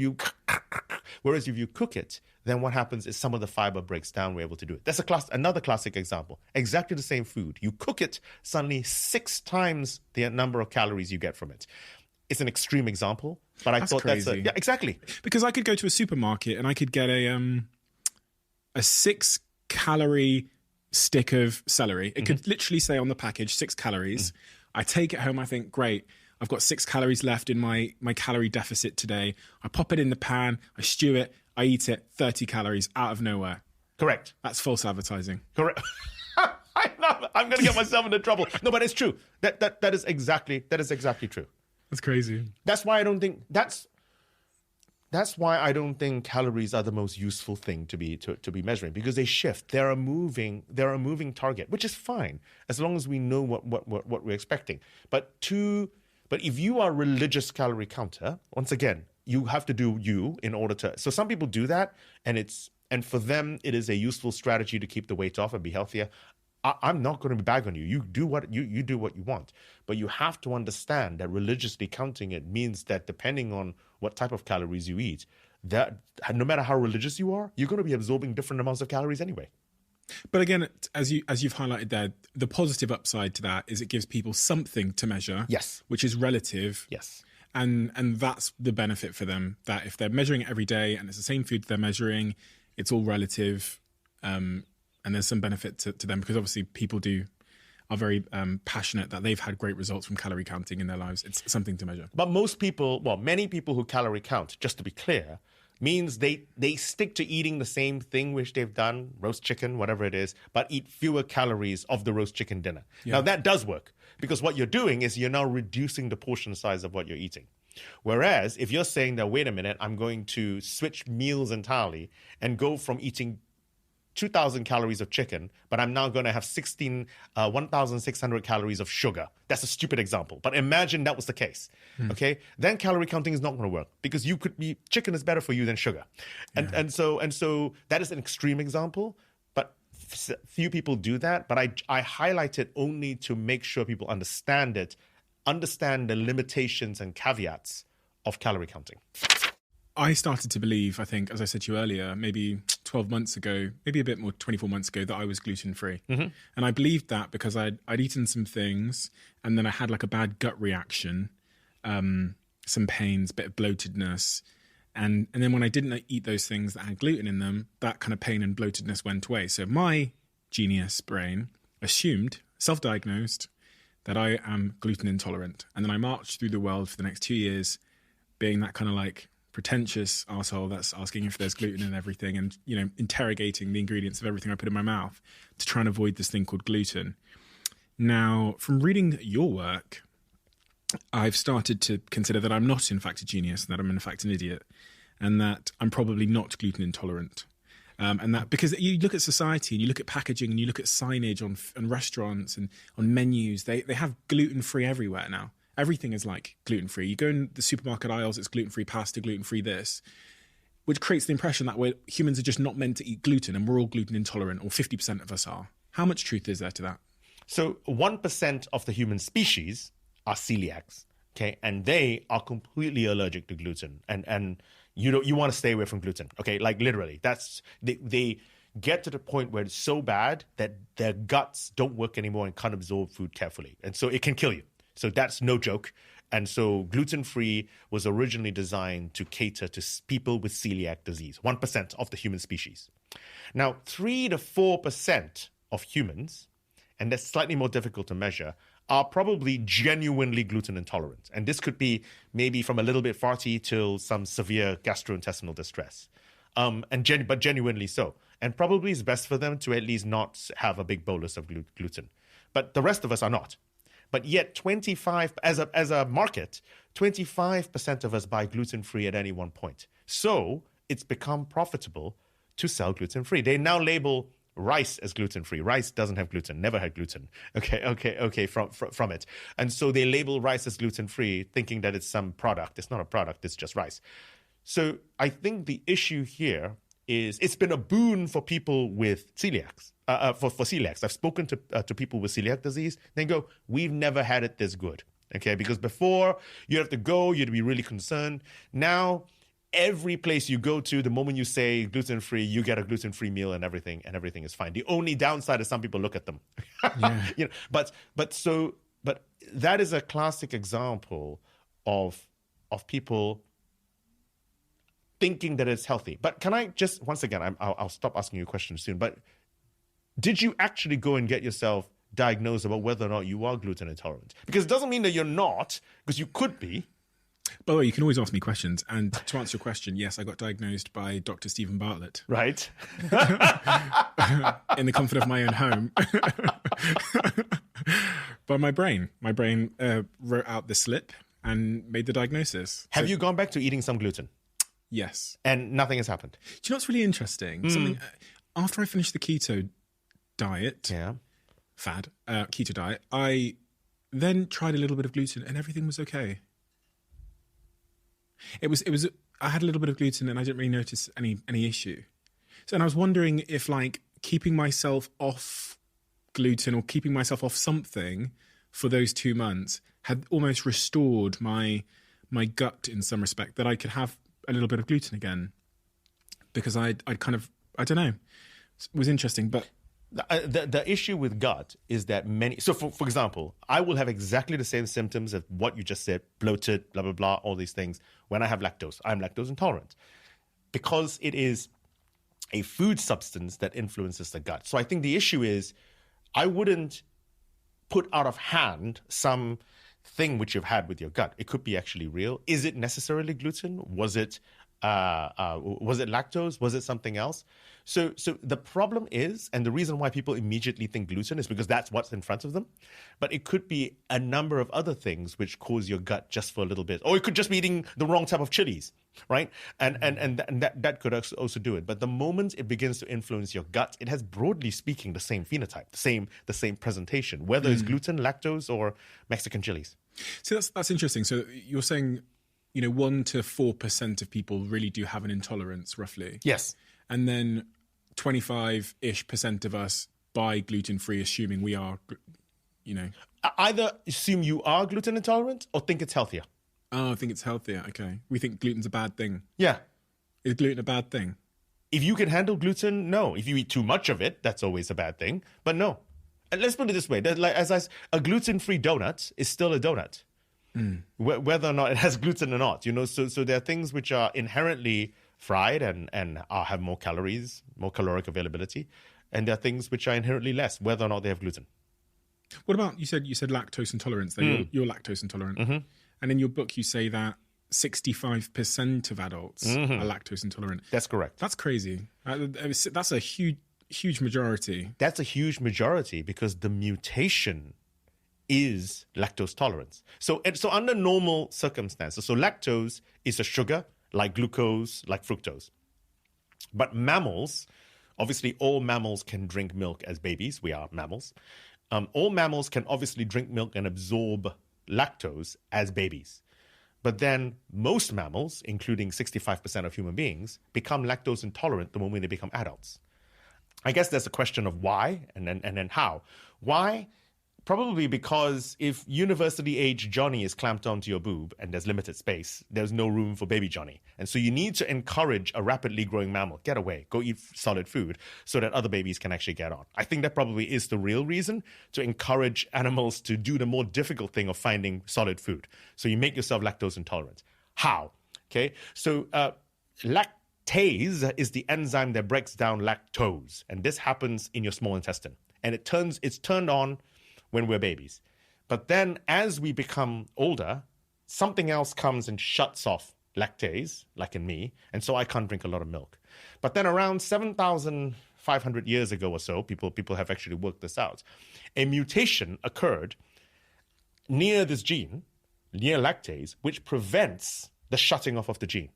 whereas if you cook it, then what happens is some of the fiber breaks down, we're able to do it. That's another classic example. Exactly the same food. You cook it, suddenly 6 times the number of calories you get from it. It's an extreme example, but I thought crazy. yeah, exactly. Because I could go to a supermarket and I could get a 6 calorie stick of celery. It could literally say on the package 6 calories. I take it home, I think, great, I've got 6 calories left in my calorie deficit today. I pop it in the pan, I stew it, I eat it, 30 calories out of nowhere. Correct. That's false advertising. Correct. I know. I'm going to get myself into trouble. No, but it's true. That is exactly true. That's crazy. That's why I don't think calories are the most useful thing to be measuring, because they shift. They're a moving target, which is fine as long as we know what we're expecting. But if you are a religious calorie counter, once again, you have to do you in order to. So some people do that, and for them it is a useful strategy to keep the weight off and be healthier. I'm not going to bag on you. You do what you want, but you have to understand that religiously counting it means that depending on what type of calories you eat, that no matter how religious you are, you're going to be absorbing different amounts of calories anyway. But again, as you've highlighted there, the positive upside to that is it gives people something to measure. Yes, which is relative. Yes, and that's the benefit for them. That if they're measuring it every day and it's the same food they're measuring, it's all relative. And there's some benefit to them, because obviously people are very passionate that they've had great results from calorie counting in their lives. It's something to measure. But many people who calorie count, just to be clear, means they stick to eating the same thing which they've done, roast chicken, whatever it is, but eat fewer calories of the roast chicken dinner. Yeah. Now that does work, because what you're doing is you're now reducing the portion size of what you're eating. Whereas if you're saying that, wait a minute, I'm going to switch meals entirely and go from eating 2,000 calories of chicken, but I'm now going to have 1,600 calories of sugar. That's a stupid example, but imagine that was the case, okay? Then calorie counting is not going to work, because chicken is better for you than sugar. And so that is an extreme example, but few people do that, but I highlight it only to make sure people understand the limitations and caveats of calorie counting. I started to believe, I think, as I said to you earlier, maybe 12 months ago, maybe a bit more, 24 months ago, that I was gluten-free. And I believed that because I'd eaten some things and then I had like a bad gut reaction, some pains, bit of bloatedness. And then when I didn't eat those things that had gluten in them, that kind of pain and bloatedness went away. So my genius brain assumed, self-diagnosed, that I am gluten intolerant. And then I marched through the world for the next 2 years being that kind of like pretentious arsehole that's asking if there's gluten in everything and, interrogating the ingredients of everything I put in my mouth to try and avoid this thing called gluten. Now, from reading your work, I've started to consider that I'm not in fact a genius, that I'm in fact an idiot, and that I'm probably not gluten intolerant. And that because you look at society and you look at packaging and you look at signage on restaurants and on menus, they have gluten-free everywhere now. Everything is like gluten-free. You go in the supermarket aisles, it's gluten-free pasta, gluten-free this, which creates the impression that humans are just not meant to eat gluten and we're all gluten intolerant, or 50% of us are. How much truth is there to that? So 1% of the human species are celiacs, okay? And they are completely allergic to gluten. And you want to stay away from gluten, okay? Like literally, they get to the point where it's so bad that their guts don't work anymore and can't absorb food carefully. And so it can kill you. So that's no joke. And so gluten-free was originally designed to cater to people with celiac disease, 1% of the human species. Now, 3 to 4% of humans, and that's slightly more difficult to measure, are probably genuinely gluten intolerant. And this could be maybe from a little bit farty till some severe gastrointestinal distress, but genuinely so. And probably it's best for them to at least not have a big bolus of gluten. But the rest of us are not. But yet 25, as a market, 25% of us buy gluten-free at any one point. So it's become profitable to sell gluten-free. They now label rice as gluten-free. Rice doesn't have gluten, never had gluten. Okay, from it. And so they label rice as gluten-free, thinking that it's some product. It's not a product, it's just rice. So I think the issue here is it's been a boon for people with celiacs. For celiacs, I've spoken to people with celiac disease. They go, we've never had it this good, okay? Because before you have to go, you'd be really concerned. Now, every place you go to, the moment you say gluten-free, you get a gluten-free meal and everything is fine. The only downside is some people look at them, Yeah. But that is a classic example of people thinking that it's healthy. But can I just, once again, I'll stop asking you questions soon, but did you actually go and get yourself diagnosed about whether or not you are gluten intolerant? Because it doesn't mean that you're not, because you could be. By the way, you can always ask me questions. And to answer your question, yes, I got diagnosed by Dr. Stephen Bartlett. Right. In the comfort of my own home. But my brain wrote out the slip and made the diagnosis. Have you gone back to eating some gluten? Yes. And nothing has happened? Do you know what's really interesting? Something after I finished the keto diet, keto diet, I then tried a little bit of gluten and everything was okay. I had a little bit of gluten and I didn't really notice any issue. So, and I was wondering if like keeping myself off gluten or keeping myself off something for those 2 months had almost restored my gut in some respect, that I could have a little bit of gluten again, because I'd kind of, I don't know, it was interesting. But the issue with gut is that for example, I will have exactly the same symptoms of what you just said, bloated, blah, blah, blah, all these things when I have lactose. I'm lactose intolerant because it is a food substance that influences the gut. So I think the issue is I wouldn't put out of hand some thing which you've had with your gut. It could be actually real. Is it necessarily gluten? Was it lactose? Was it something else? So the problem is, and the reason why people immediately think gluten is because that's what's in front of them. But it could be a number of other things which cause your gut just for a little bit. Or it could just be eating the wrong type of chilies, right? And that could also do it. But the moment it begins to influence your gut, it has, broadly speaking, the same phenotype, the same presentation, whether it's gluten, lactose, or Mexican chilies. So that's interesting. So you're saying, 1 to 4% of people really do have an intolerance, roughly. Yes. And then 25-ish% of us buy gluten-free, assuming we are, Either assume you are gluten intolerant or think it's healthier. Oh, I think it's healthier. Okay. We think gluten's a bad thing. Yeah. Is gluten a bad thing? If you can handle gluten, no. If you eat too much of it, that's always a bad thing. But no. And let's put it this way. A gluten-free donut is still a donut. Whether or not it has gluten or not, so there are things which are inherently fried and have more calories, more caloric availability, and there are things which are inherently less, whether or not they have gluten. What about, you said lactose intolerance, that you're lactose intolerant. And in your book you say that 65% of adults are lactose intolerant. That's correct. That's crazy. That's a huge majority. That's a huge majority because the mutation is lactose tolerance. So under normal circumstances, so lactose is a sugar like glucose, like fructose. But mammals, obviously all mammals can drink milk as babies. We are mammals. All mammals can obviously drink milk and absorb lactose as babies. But then most mammals, including 65% of human beings, become lactose intolerant the moment they become adults. I guess there's a question of why and then how. Why? Probably because if university-age Johnny is clamped onto your boob and there's limited space, there's no room for baby Johnny. And so you need to encourage a rapidly growing mammal. Get away. Go eat solid food so that other babies can actually get on. I think that probably is the real reason, to encourage animals to do the more difficult thing of finding solid food. So you make yourself lactose intolerant. How? Okay, so lactase is the enzyme that breaks down lactose. And this happens in your small intestine. And it's turned on when we're babies. But then as we become older, something else comes and shuts off lactase, like in me, and so I can't drink a lot of milk. But then around 7,500 years ago or so, people have actually worked this out, a mutation occurred near this gene, near lactase, which prevents the shutting off of the gene.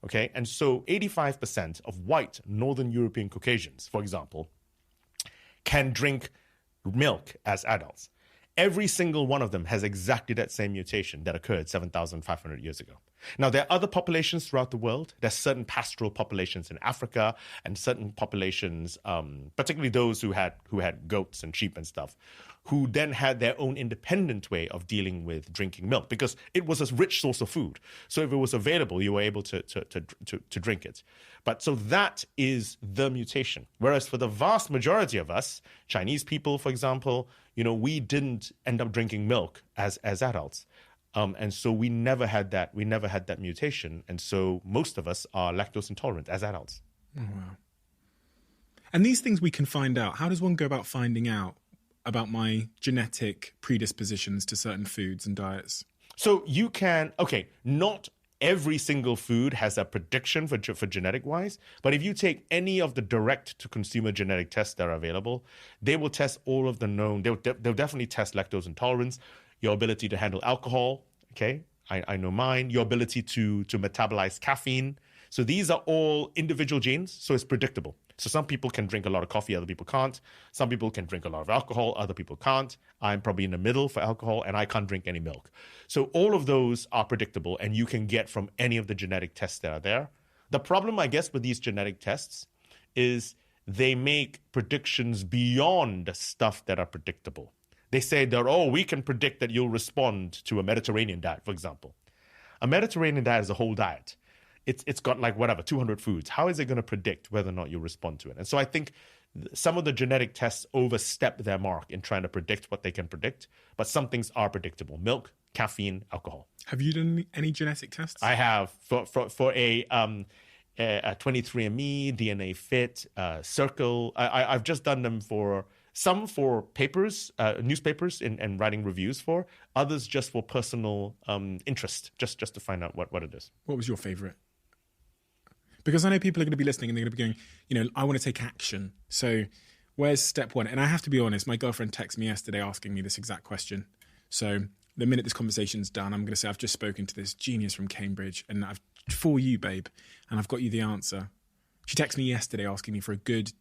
Okay, and so 85% of white Northern European Caucasians, for example, can drink milk as adults. Every single one of them has exactly that same mutation that occurred 7,500 years ago. Now, there are other populations throughout the world. There's certain pastoral populations in Africa and certain populations, particularly those who had goats and sheep and stuff, who then had their own independent way of dealing with drinking milk because it was a rich source of food. So if it was available, you were able to drink it. But so that is the mutation. Whereas for the vast majority of us, Chinese people, for example, we didn't end up drinking milk as adults. And so we never had that mutation. And so most of us are lactose intolerant as adults. Oh, wow. And these things we can find out. How does one go about finding out about my genetic predispositions to certain foods and diets? So you can, not every single food has a prediction for genetic wise, but if you take any of the direct to consumer genetic tests that are available, they will test all of the known, they'll definitely test lactose intolerance, your ability to handle alcohol, okay? I know mine, your ability to metabolize caffeine. So these are all individual genes, so it's predictable. So some people can drink a lot of coffee, other people can't. Some people can drink a lot of alcohol, other people can't. I'm probably in the middle for alcohol, and I can't drink any milk. So all of those are predictable, and you can get from any of the genetic tests that are there. The problem, I guess, with these genetic tests is they make predictions beyond stuff that are predictable. They say that, we can predict that you'll respond to a Mediterranean diet, for example. A Mediterranean diet is a whole diet. It's got 200 foods. How is it going to predict whether or not you respond to it? And so I think some of the genetic tests overstep their mark in trying to predict what they can predict, but some things are predictable. Milk, caffeine, alcohol. Have you done any genetic tests? I have for a 23andMe, DNA Fit, Circle. I've just done them for papers, newspapers, and writing reviews for. Others just for personal interest, just to find out what it is. What was your favorite? Because I know people are going to be listening and they're going to be going, I want to take action. So where's step one? And I have to be honest, my girlfriend texted me yesterday asking me this exact question. So the minute this conversation's done, I'm going to say, I've just spoken to this genius from Cambridge and for you, babe, and I've got you the answer. She texted me yesterday asking me for a good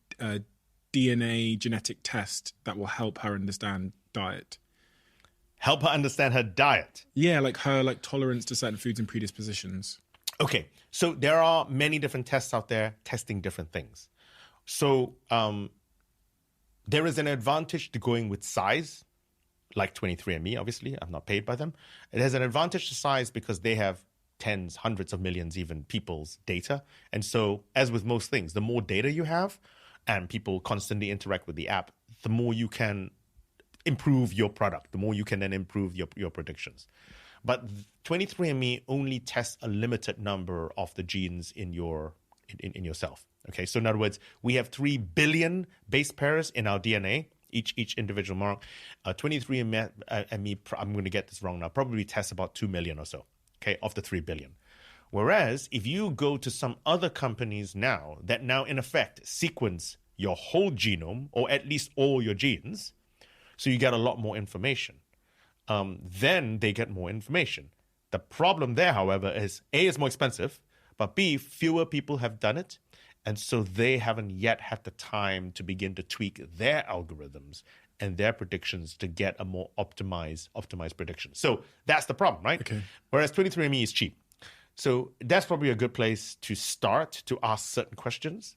DNA genetic test that will help her understand diet. Help her understand her diet? Yeah, her tolerance to certain foods and predispositions. Okay, so there are many different tests out there testing different things. So there is an advantage to going with size, like 23andMe, obviously. I'm not paid by them. It has an advantage to size because they have tens, hundreds of millions, even people's data. And so, as with most things, the more data you have and people constantly interact with the app, the more you can improve your product, the more you can then improve your predictions. But 23andMe only tests a limited number of the genes in yourself. Okay, so in other words, we have 3 billion base pairs in our DNA, each individual mark. 23andMe, I'm going to get this wrong now, probably tests about 2 million or so, okay, of the 3 billion. Whereas if you go to some other companies now that now in effect sequence your whole genome, or at least all your genes, so you get a lot more information. Then they get more information. The problem there, however, is A, it's more expensive, but B, fewer people have done it. And so they haven't yet had the time to begin to tweak their algorithms and their predictions to get a more optimized prediction. So that's the problem, right? Okay. Whereas 23andMe is cheap. So that's probably a good place to start to ask certain questions.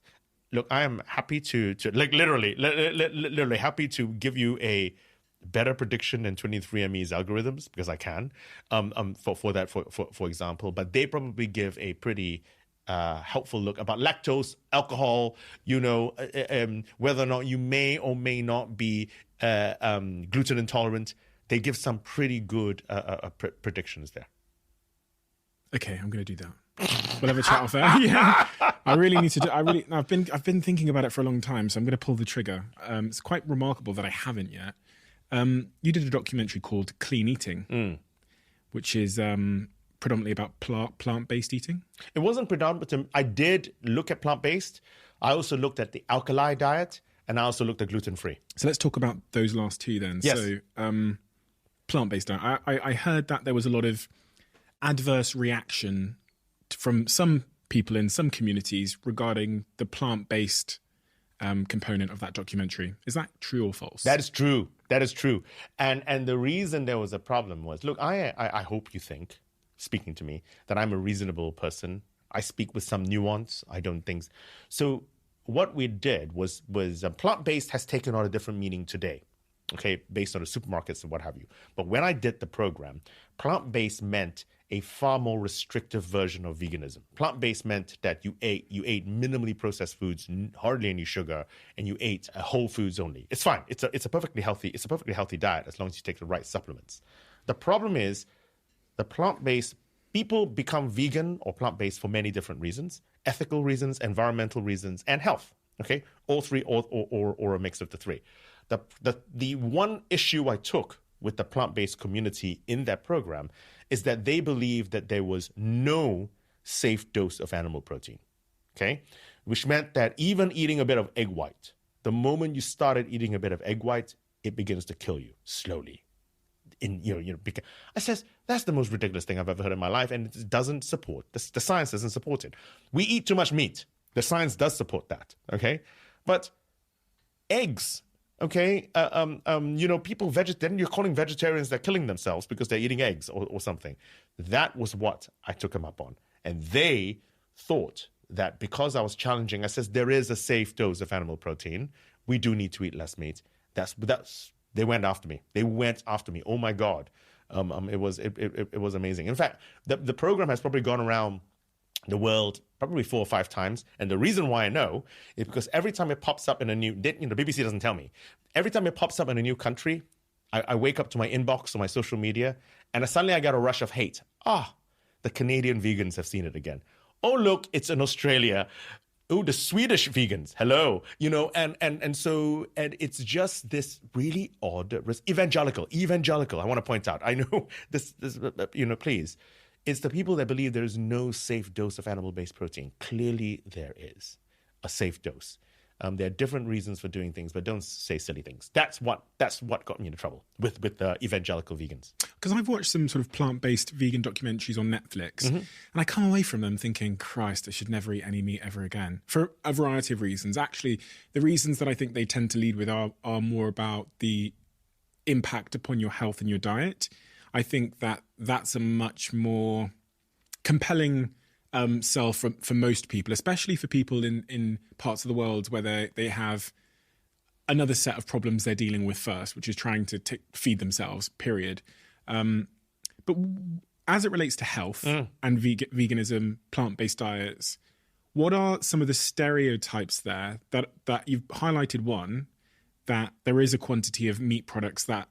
Look, I am happy to literally happy to give you a better prediction than 23andMe's algorithms because I can, for example. But they probably give a pretty helpful look about lactose, alcohol, whether or not you may or may not be gluten intolerant. They give some pretty good predictions there. Okay, I'm going to do that. We'll have a chat off air. Yeah, I really need to do. I've been thinking about it for a long time, so I'm going to pull the trigger. It's quite remarkable that I haven't yet. You did a documentary called Clean Eating, which is predominantly about plant-based eating. It wasn't predominant. I did look at plant-based. I also looked at the alkali diet, and I also looked at gluten-free. So let's talk about those last two then. Yes. So plant-based diet. I heard that there was a lot of adverse reaction from some people in some communities regarding the plant-based component of that documentary. Is that true or false? That is true. That is true. And the reason there was a problem was, look, I hope you think, speaking to me, that I'm a reasonable person. I speak with some nuance. I don't think so. What we did was plant-based has taken on a different meaning today, okay, based on the supermarkets and what have you. But when I did the program, plant-based meant a far more restrictive version of veganism. Plant-based meant that you ate minimally processed foods, hardly any sugar, and you ate whole foods only. It's fine. It's a perfectly healthy diet as long as you take the right supplements. The problem is the plant-based people become vegan or plant-based for many different reasons: ethical reasons, environmental reasons, and health. Okay, all three, or a mix of the three. The one issue I took with the plant-based community in that program is that they believed that there was no safe dose of animal protein. Okay, which meant that even eating a bit of egg white, the moment you started eating a bit of egg white, it begins to kill you slowly. I says, that's the most ridiculous thing I've ever heard in my life, and it doesn't support, the science doesn't support it. We eat too much meat. The science does support that, okay? But eggs, okay, people, then you're calling vegetarians, they're killing themselves because they're eating eggs or something. That was what I took them up on. And they thought that because I was challenging, I says, there is a safe dose of animal protein. We do need to eat less meat. They went after me. Oh my God. It was amazing. In fact, the program has probably gone around the world probably 4 or 5 times. And the reason why I know is because every time it pops up in a new, the BBC doesn't tell me. Every time it pops up in a new country, I wake up to my inbox or my social media, and suddenly I get a rush of hate. The Canadian vegans have seen it again. Oh, look, it's in Australia. Oh, the Swedish vegans, hello, and so it's just this really odd evangelical. I want to point out, I know this, please, it's the people that believe there is no safe dose of animal-based protein. Clearly, there is a safe dose. There are different reasons for doing things, but don't say silly things. That's what got me into trouble with evangelical vegans. Because I've watched some sort of plant-based vegan documentaries on Netflix, and I come away from them thinking, Christ, I should never eat any meat ever again, for a variety of reasons. Actually, the reasons that I think they tend to lead with are more about the impact upon your health and your diet. I think that's a much more compelling sell for most people, especially for people in parts of the world where they have another set of problems they're dealing with first, which is trying to feed themselves, period. But as it relates to health and veganism, plant-based diets, what are some of the stereotypes there that you've highlighted? One, that there is a quantity of meat products that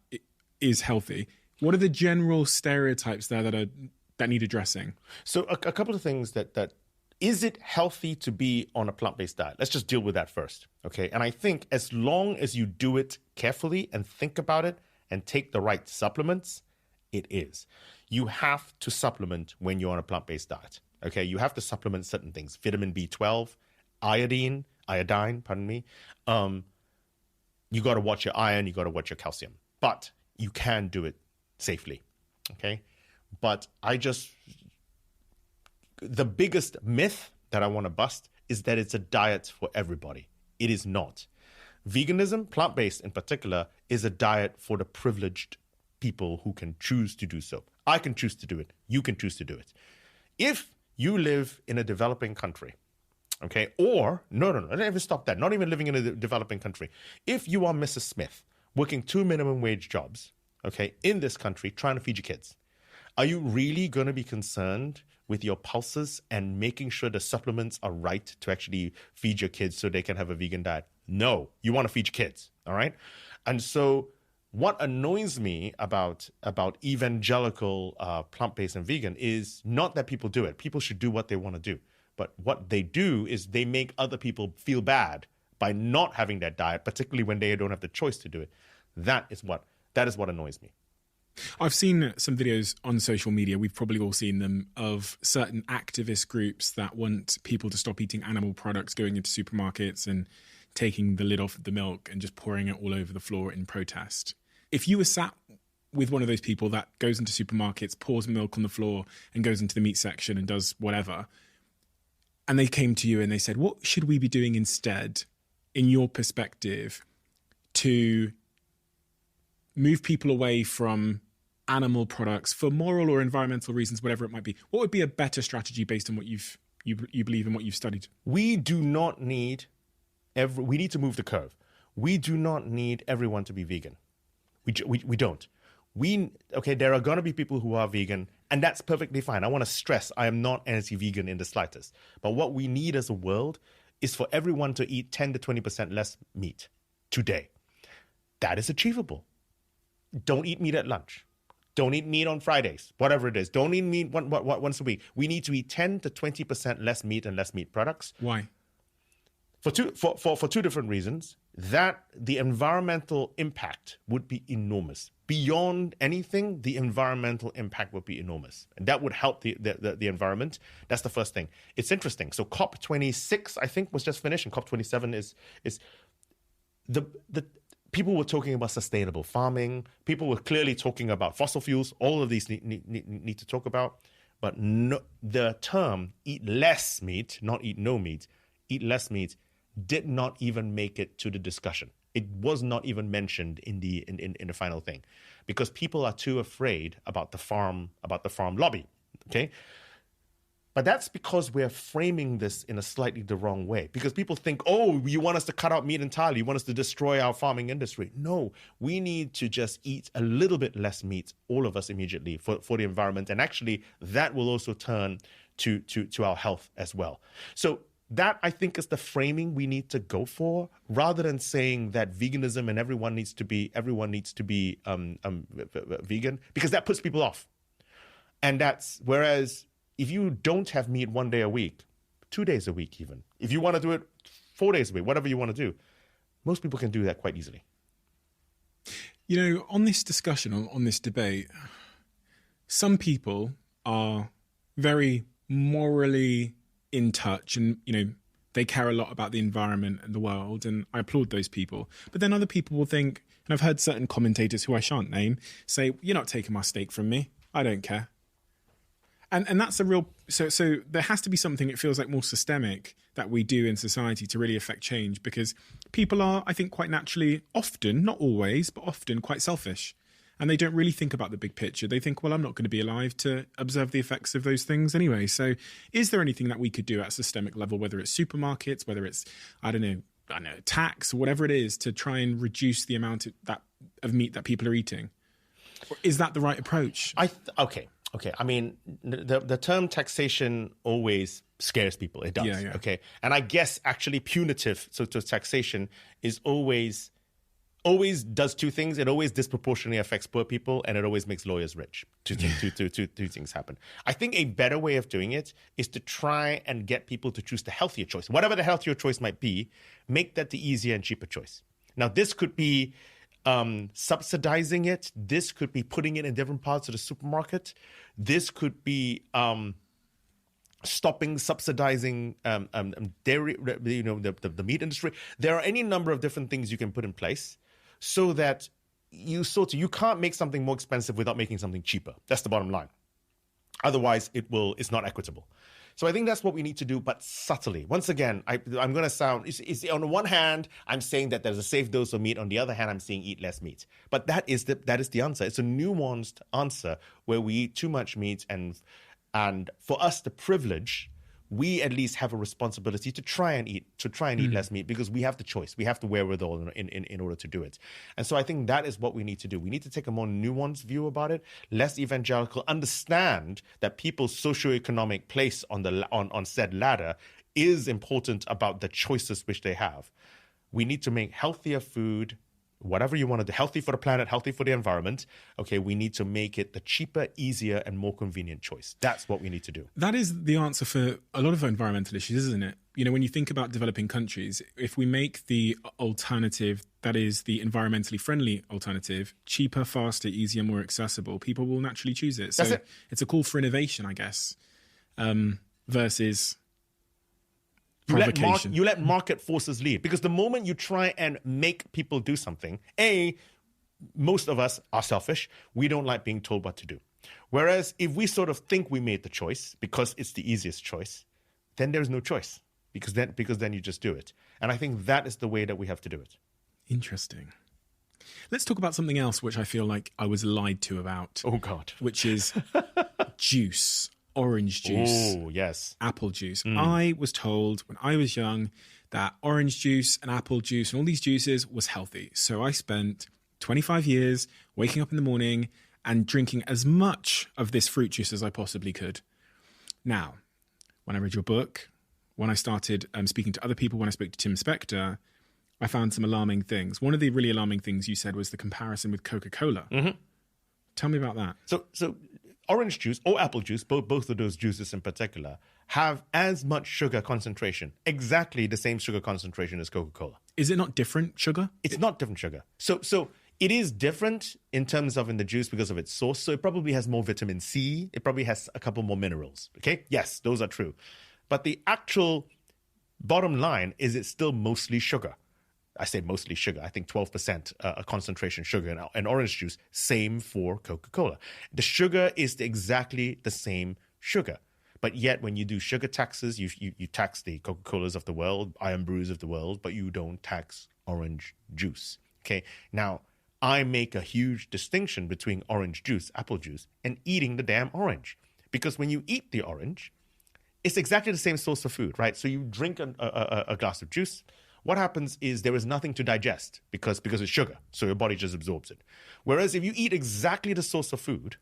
is healthy. What are the general stereotypes there that need addressing? So a couple of things that is it healthy to be on a plant-based diet? Let's just deal with that first, okay? And I think as long as you do it carefully and think about it and take the right supplements, it is. You have to supplement when you're on a plant-based diet, okay? You have to supplement certain things, vitamin B12, iodine, pardon me. You got to watch your iron, you got to watch your calcium. But you can do it safely, okay? But the biggest myth that I want to bust is that it's a diet for everybody. It is not. Veganism, plant-based in particular, is a diet for the privileged people who can choose to do so. I can choose to do it. You can choose to do it. If you live in a developing country, okay, or, no, let me even stop that. Not even living in a developing country. If you are Mrs. Smith, working 2 minimum wage jobs, okay, in this country, trying to feed your kids, are you really going to be concerned with your pulses and making sure the supplements are right to actually feed your kids so they can have a vegan diet? No, you want to feed your kids, all right? And so what annoys me about evangelical plant-based and vegan is not that people do it. People should do what they want to do. But what they do is they make other people feel bad by not having that diet, particularly when they don't have the choice to do it. That is what annoys me. I've seen some videos on social media, we've probably all seen them, of certain activist groups that want people to stop eating animal products, going into supermarkets and taking the lid off of the milk and just pouring it all over the floor in protest. If you were sat with one of those people that goes into supermarkets, pours milk on the floor and goes into the meat section and does whatever, and they came to you and they said, what should we be doing instead, in your perspective, to move people away from animal products for moral or environmental reasons, whatever it might be? What would be a better strategy based on what you believe and what you've studied? We do not need we need to move the curve. We do not need everyone to be vegan. We don't. There are going to be people who are vegan, and that's perfectly fine. I want to stress I am not anti-vegan in the slightest. But what we need as a world is for everyone to eat 10 to 20% less meat today. That is achievable. Don't eat meat at lunch. Don't eat meat on Fridays, whatever it is. Don't eat meat once a week. We need to eat 10 to 20% less meat and less meat products. Why? for two different reasons. That the environmental impact would be enormous. Beyond anything, the environmental impact would be enormous. And that would help the environment. That's the first thing. It's interesting. So COP26, I think, was just finished, and COP27 is the people were talking about sustainable farming. People were clearly talking about fossil fuels. All of these need to talk about. But no, the term eat less meat, not eat no meat, eat less meat, did not even make it to the discussion. It was not even mentioned in the final thing, because people are too afraid about the farm lobby. Okay, but that's because we're framing this in a slightly the wrong way. Because people think, oh, you want us to cut out meat entirely, you want us to destroy our farming industry. No, we need to just eat a little bit less meat, all of us immediately, for the environment, and actually that will also turn to our health as well. So that, I think, is the framing we need to go for, rather than saying that veganism and everyone needs to be vegan, because that puts people off. And whereas if you don't have meat 1 day a week, 2 days a week even, if you want to do it 4 days a week, whatever you want to do, most people can do that quite easily. You know, on this discussion, on this debate, some people are very morally in touch, and they care a lot about the environment and the world, and I applaud those people. But then other people will think, and I've heard certain commentators who I shan't name say, you're not taking my steak from me, I don't care. And that's a real, so there has to be something, it feels like, more systemic that we do in society to really affect change, because people are, I think, quite naturally, often, not always, but often quite selfish. And they don't really think about the big picture. They think, well, I'm not going to be alive to observe the effects of those things anyway. So is there anything that we could do at a systemic level, whether it's supermarkets, whether it's, I don't know, tax, or whatever it is, to try and reduce the amount of meat that people are eating? Or is that the right approach? Okay. I mean, the term taxation always scares people. It does. Yeah. Okay. And I guess actually punitive, so to taxation, is always does two things. It always disproportionately affects poor people, and it always makes lawyers rich. Two things happen. I think a better way of doing it is to try and get people to choose the healthier choice. Whatever the healthier choice might be, make that the easier and cheaper choice. Now, this could be subsidizing it. This could be putting it in different parts of the supermarket. This could be stopping subsidizing dairy, the meat industry. There are any number of different things you can put in place, so that you can't make something more expensive without making something cheaper. That's the bottom line. Otherwise, it's not equitable. So I think that's what we need to do, but subtly. Once again, I'm going to sound, on the one hand, I'm saying that there's a safe dose of meat. On the other hand, I'm saying eat less meat. But that is the answer. It's a nuanced answer where we eat too much meat, and for us, the privilege, we at least have a responsibility to try and eat less meat, because we have the choice. We have the wherewithal in order to do it. And so I think that is what we need to do. We need to take a more nuanced view about it, less evangelical, understand that people's socioeconomic place on said ladder is important about the choices which they have. We need to make healthier food, whatever you want to do, healthy for the planet, healthy for the environment. Okay, we need to make it the cheaper, easier, and more convenient choice. That's what we need to do. That is the answer for a lot of environmental issues, isn't it? When you think about developing countries, if we make the alternative, that is the environmentally friendly alternative, cheaper, faster, easier, more accessible, people will naturally choose it. So it's a call for innovation, I guess, versus provocation. You let market forces lead, because the moment you try and make people do something, most of us are selfish. We don't like being told what to do. Whereas if we sort of think we made the choice because it's the easiest choice, then there's no choice, because then you just do it. And I think that is the way that we have to do it. Interesting. Let's talk about something else which I feel like I was lied to about. Oh, God. Which is juice. Orange juice. Oh, yes. Apple juice. I was told when I was young that orange juice and apple juice and all these juices was healthy. So I spent 25 years waking up in the morning and drinking as much of this fruit juice as I possibly could. Now, when I read your book, when I started speaking to other people, when I spoke to Tim Spector, I found some alarming things. One of the really alarming things you said was the comparison with Coca-Cola. Mm-hmm. Tell me about that. So orange juice or apple juice, both of those juices in particular, have as much sugar concentration, exactly the same sugar concentration as Coca-Cola. Is it not different sugar? It's not different sugar. So it is different in terms of in the juice because of its source. So it probably has more vitamin C. It probably has a couple more minerals. Okay? Yes, those are true. But the actual bottom line is it's still mostly sugar. I say mostly sugar. I think 12% concentration sugar in orange juice. Same for Coca-Cola. The sugar is exactly the same sugar. But yet when you do sugar taxes, you tax the Coca-Colas of the world, Iron Brews of the world, but you don't tax orange juice. Okay? Now, I make a huge distinction between orange juice, apple juice, and eating the damn orange. Because when you eat the orange, it's exactly the same source of food, right? So you drink a glass of juice. What happens is there is nothing to digest because it's sugar. So your body just absorbs it. Whereas if you eat exactly the source of food,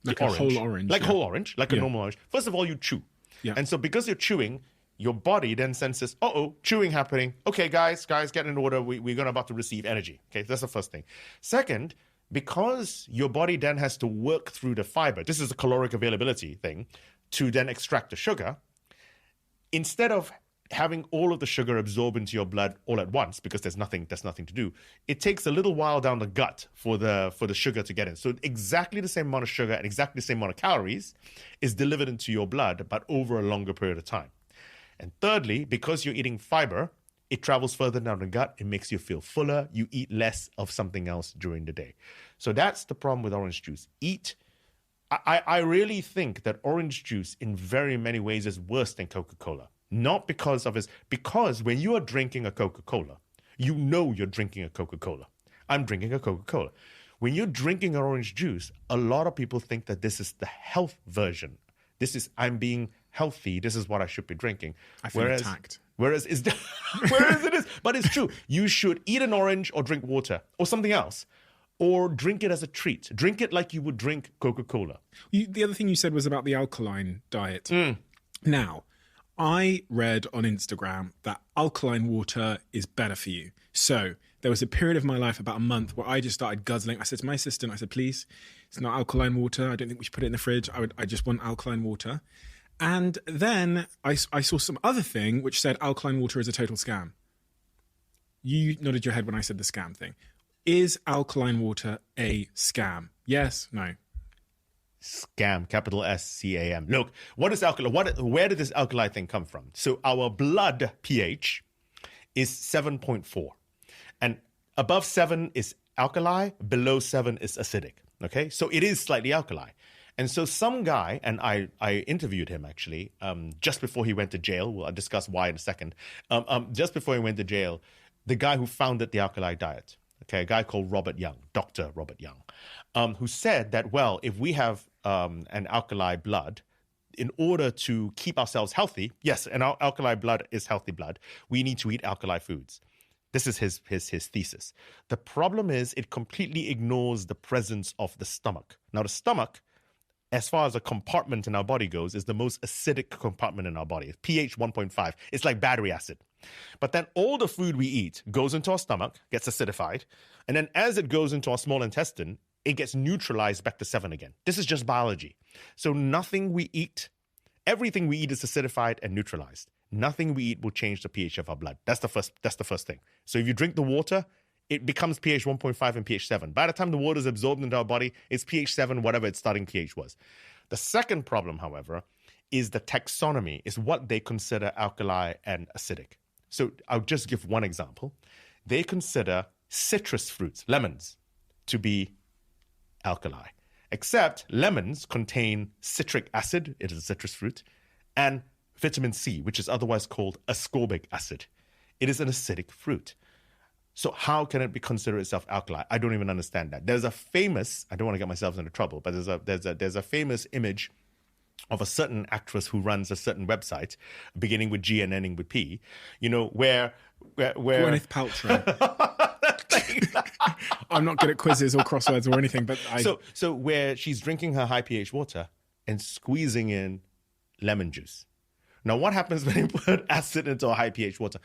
Like a whole orange. Like a whole orange, like a normal orange. First of all, you chew. Yeah. And so because you're chewing, your body then senses, chewing happening. Okay, guys, get in order. We're about to receive energy. Okay, that's the first thing. Second, because your body then has to work through the fiber, this is a caloric availability thing, to then extract the sugar, instead of having all of the sugar absorb into your blood all at once, because there's nothing to do, it takes a little while down the gut for the sugar to get in. So exactly the same amount of sugar and exactly the same amount of calories is delivered into your blood, but over a longer period of time. And thirdly, because you're eating fiber, it travels further down the gut. It makes you feel fuller. You eat less of something else during the day. So that's the problem with orange juice. I really think that orange juice in very many ways is worse than Coca-Cola. Not because when you are drinking a Coca-Cola, you know you're drinking a Coca-Cola. I'm drinking a Coca-Cola. When you're drinking orange juice, a lot of people think that this is the health version. I'm being healthy. This is what I should be drinking. I feel attacked. Whereas it is, but it's true. You should eat an orange or drink water or something else, or drink it as a treat. Drink it like you would drink Coca-Cola. The other thing you said was about the alkaline diet. Now, I read on Instagram that alkaline water is better for you. So there was a period of my life, about a month, where I just started guzzling. I said to my assistant, please, it's not alkaline water. I don't think we should put it in the fridge. I just want alkaline water. And then I saw some other thing which said alkaline water is a total scam. You nodded your head when I said the scam thing. Is alkaline water a scam? Yes? No? Scam, capital SCAM. Look, what is alkali? Where did this alkali thing come from? So our blood pH is 7.4. And above 7 is alkali, below 7 is acidic. Okay? So it is slightly alkali. And so some guy, and I interviewed him actually, just before he went to jail. Well, I'll discuss why in a second. Just before he went to jail, the guy who founded the alkali diet, okay, a guy called Dr. Robert Young, who said that, well, if we have an alkali blood, in order to keep ourselves healthy, yes, and our alkali blood is healthy blood, we need to eat alkali foods. This is his thesis. The problem is it completely ignores the presence of the stomach. Now, the stomach, as far as a compartment in our body goes, is the most acidic compartment in our body. It's pH 1.5. It's like battery acid. But then all the food we eat goes into our stomach, gets acidified, and then as it goes into our small intestine, it gets neutralized back to 7 again. This is just biology. So nothing we eat, everything we eat is acidified and neutralized. Nothing we eat will change the pH of our blood. That's the first thing. So if you drink the water, it becomes pH 1.5 and pH 7. By the time the water is absorbed into our body, it's pH 7, whatever its starting pH was. The second problem, however, is the taxonomy, is what they consider alkali and acidic. So I'll just give one example. They consider citrus fruits, lemons, to be alkali, except lemons contain citric acid, it is a citrus fruit, and vitamin C, which is otherwise called ascorbic acid. It is an acidic fruit. So how can it be considered itself alkali? I don't even understand that. There's a famous, I don't want to get myself into trouble, but there's a famous image of a certain actress who runs a certain website, beginning with G and ending with P, where Gwyneth Paltrow. I'm not good at quizzes or crosswords or anything, but So where she's drinking her high pH water and squeezing in lemon juice. Now, what happens when you put acid into a high pH water?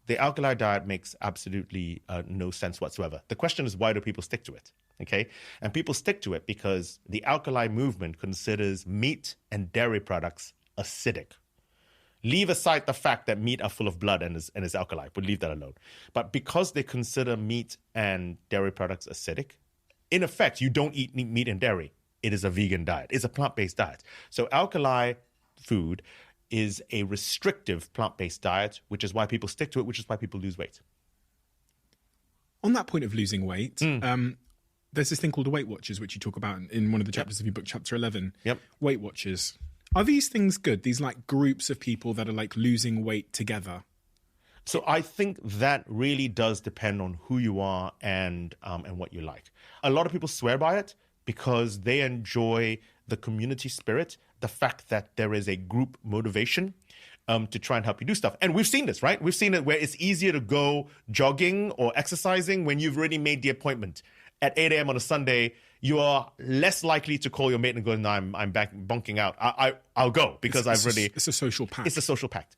The alkali diet makes absolutely no sense whatsoever. The question is, why do people stick to it? Okay, and people stick to it because the alkali movement considers meat and dairy products acidic. Leave aside the fact that meat are full of blood and is alkali, but leave that alone. But because they consider meat and dairy products acidic, in effect, you don't eat meat and dairy. It is a vegan diet. It's a plant-based diet. So alkali food is a restrictive plant-based diet, which is why people stick to it, which is why people lose weight. On that point of losing weight, there's this thing called the Weight Watchers, which you talk about in one of the chapters of your book, chapter 11. Yep. Weight Watchers. Are these things good? These like groups of people that are like losing weight together? So I think that really does depend on who you are and what you like. A lot of people swear by it because they enjoy the community spirit, the fact that there is a group motivation to try and help you do stuff. And we've seen this, right? We've seen it where it's easier to go jogging or exercising when you've already made the appointment. At 8 a.m. on a Sunday, you are less likely to call your mate and go, no, I'm back bunking out. I'll go because it's a social pact. It's a social pact.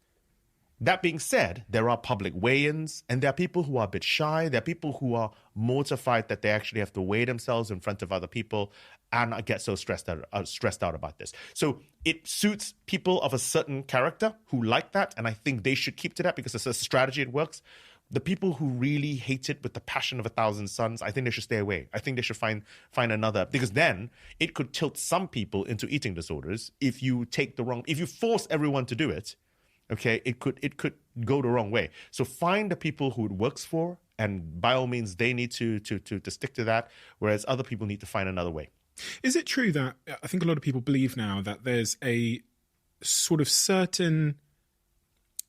That being said, there are public weigh-ins, and there are people who are a bit shy. There are people who are mortified that they actually have to weigh themselves in front of other people and get so stressed out about this. So it suits people of a certain character who like that, and I think they should keep to that because it's a strategy. It works. The people who really hate it with the passion of 1,000 suns, I think they should stay away. I think they should find another, because then it could tilt some people into eating disorders if you force everyone to do it. Okay, it could go the wrong way. So find the people who it works for, and by all means, they need to stick to that, whereas other people need to find another way. Is it true that I think a lot of people believe now that there's a sort of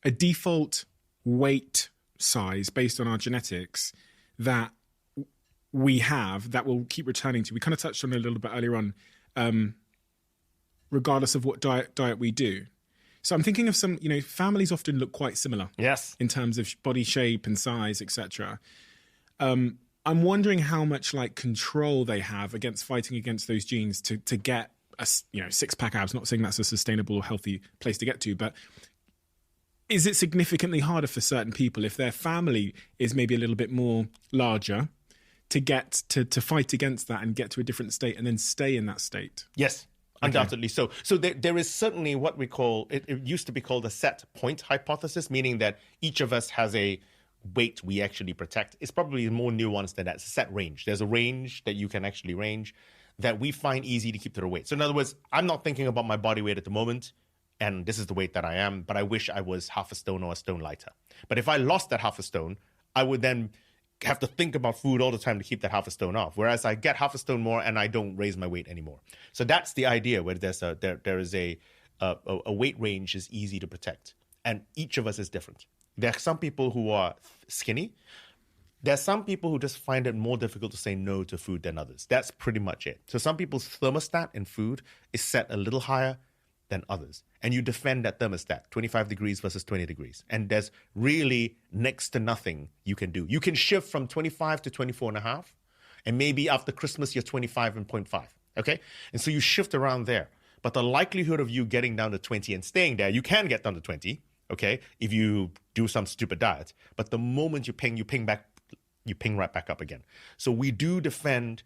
a default weight size based on our genetics that we have that we'll keep returning to? We kind of touched on it a little bit earlier on, regardless of what diet we do. So I'm thinking of some, families often look quite similar. Yes. In terms of body shape and size, etc. I'm wondering how much like control they have fighting against those genes to get a six-pack abs. Not saying that's a sustainable or healthy place to get to, but is it significantly harder for certain people if their family is maybe a little bit more larger to get to fight against that and get to a different state and then stay in that state? Yes. Undoubtedly. Okay. So there is certainly what we call, it used to be called a set point hypothesis, meaning that each of us has a weight we actually protect. It's probably more nuanced than that. It's a set range. There's a range that you can actually range that we find easy to keep to the weight. So in other words, I'm not thinking about my body weight at the moment, and this is the weight that I am, but I wish I was half a stone or a stone lighter. But if I lost that half a stone, I would then have to think about food all the time to keep that half a stone off. Whereas I get half a stone more and I don't raise my weight anymore. So that's the idea, where there is a weight range is easy to protect. And each of us is different. There are some people who are skinny. There are some people who just find it more difficult to say no to food than others. That's pretty much it. So some people's thermostat in food is set a little higher than others. And you defend that thermostat, 25 degrees versus 20 degrees. And there's really next to nothing you can do. You can shift from 25 to 24.5, and maybe after Christmas, you're 25.5, okay? And so you shift around there. But the likelihood of you getting down to 20 and staying there, you can get down to 20, okay, if you do some stupid diet. But the moment you ping right back up again. So we do defend.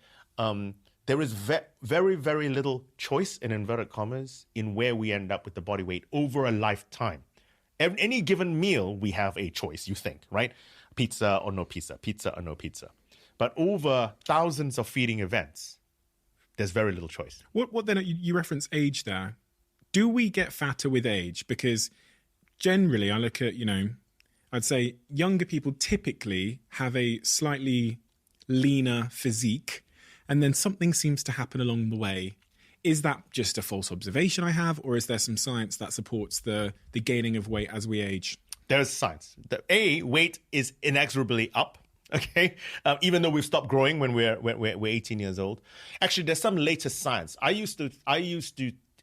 There is very, very little choice, in inverted commas, in where we end up with the body weight over a lifetime. Any given meal, we have a choice, you think, right? Pizza or no pizza, pizza or no pizza. But over thousands of feeding events, there's very little choice. What then, you reference age there. Do we get fatter with age? Because generally, I look at, I'd say younger people typically have a slightly leaner physique, and then something seems to happen along the way. Is that just a false observation I have, or is there some science that supports the gaining of weight as we age? There's science. Weight is inexorably up, okay? Even though we've stopped growing when we're 18 years old. Actually, there's some latest science. I used to,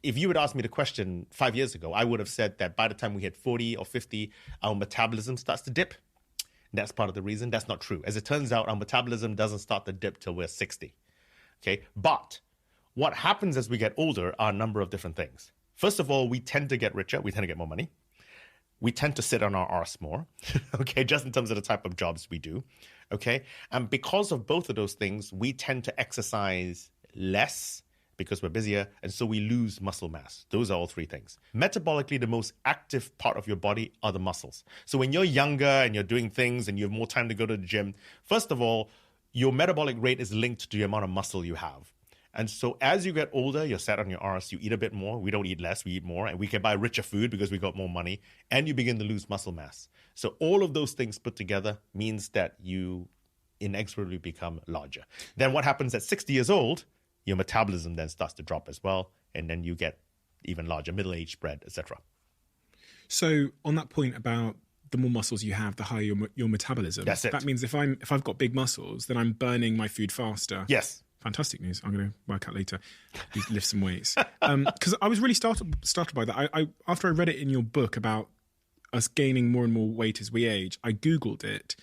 if you had asked me the question 5 years ago, I would have said that by the time we hit 40 or 50, our metabolism starts to dip. That's part of the reason. That's not true. As it turns out, our metabolism doesn't start to dip till we're 60. Okay, but what happens as we get older are a number of different things. First of all, we tend to get richer. We tend to get more money. we tend to sit on our arse more, okay, just in terms of the type of jobs we do, okay? And because of both of those things, we tend to exercise less because we're busier, and so we lose muscle mass. Those are all three things. Metabolically, the most active part of your body are the muscles. So when you're younger and you're doing things and you have more time to go to the gym, first of all, your metabolic rate is linked to the amount of muscle you have. And so as you get older, you're sat on your arse, you eat a bit more. We don't eat less, we eat more. And we can buy richer food because we got more money. And you begin to lose muscle mass. So all of those things put together means that you inexorably become larger. Then what happens at 60 years old, your metabolism then starts to drop as well. And then you get even larger, middle-aged spread, etc. So on that point about the more muscles you have, the higher your metabolism. That's it. That means if I've got big muscles, then I'm burning my food faster. Yes. Fantastic news. I'm going to work out later. Lift some weights. Because I was really startled by that. I after I read it in your book about us gaining more and more weight as we age, I Googled it.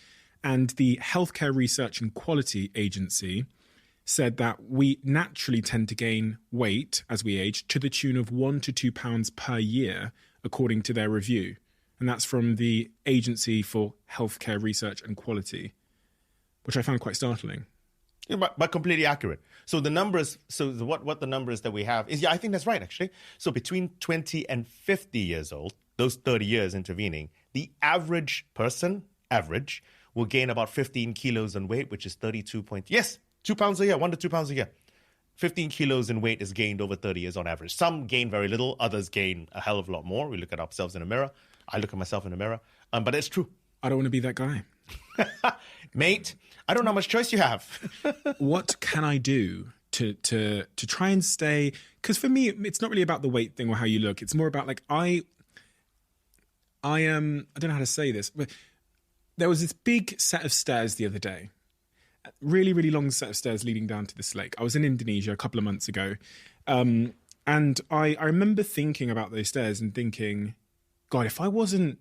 And the Healthcare Research and Quality Agency said that we naturally tend to gain weight as we age to the tune of 1 to 2 pounds per year, according to their review. And that's from the Agency for Healthcare Research and Quality, which I found quite startling. But completely accurate. So the numbers, what the numbers that we have is, yeah, I think that's right, actually. So between 20 and 50 years old, those 30 years intervening, the average person, will gain about 15 kilos in weight, which is 2 pounds a year, 1 to 2 pounds a year. 15 kilos in weight is gained over 30 years on average. Some gain very little, others gain a hell of a lot more. We look at ourselves in a mirror. I look at myself in a mirror, but it's true. I don't want to be that guy. Mate, I don't know how much choice you have. What can I do to try and stay? Because for me, it's not really about the weight thing or how you look. It's more about like I don't know how to say this, but there was this big set of stairs the other day. Really, really long set of stairs leading down to this lake. I was in Indonesia a couple of months ago. And I remember thinking about those stairs and thinking, God, if I wasn't,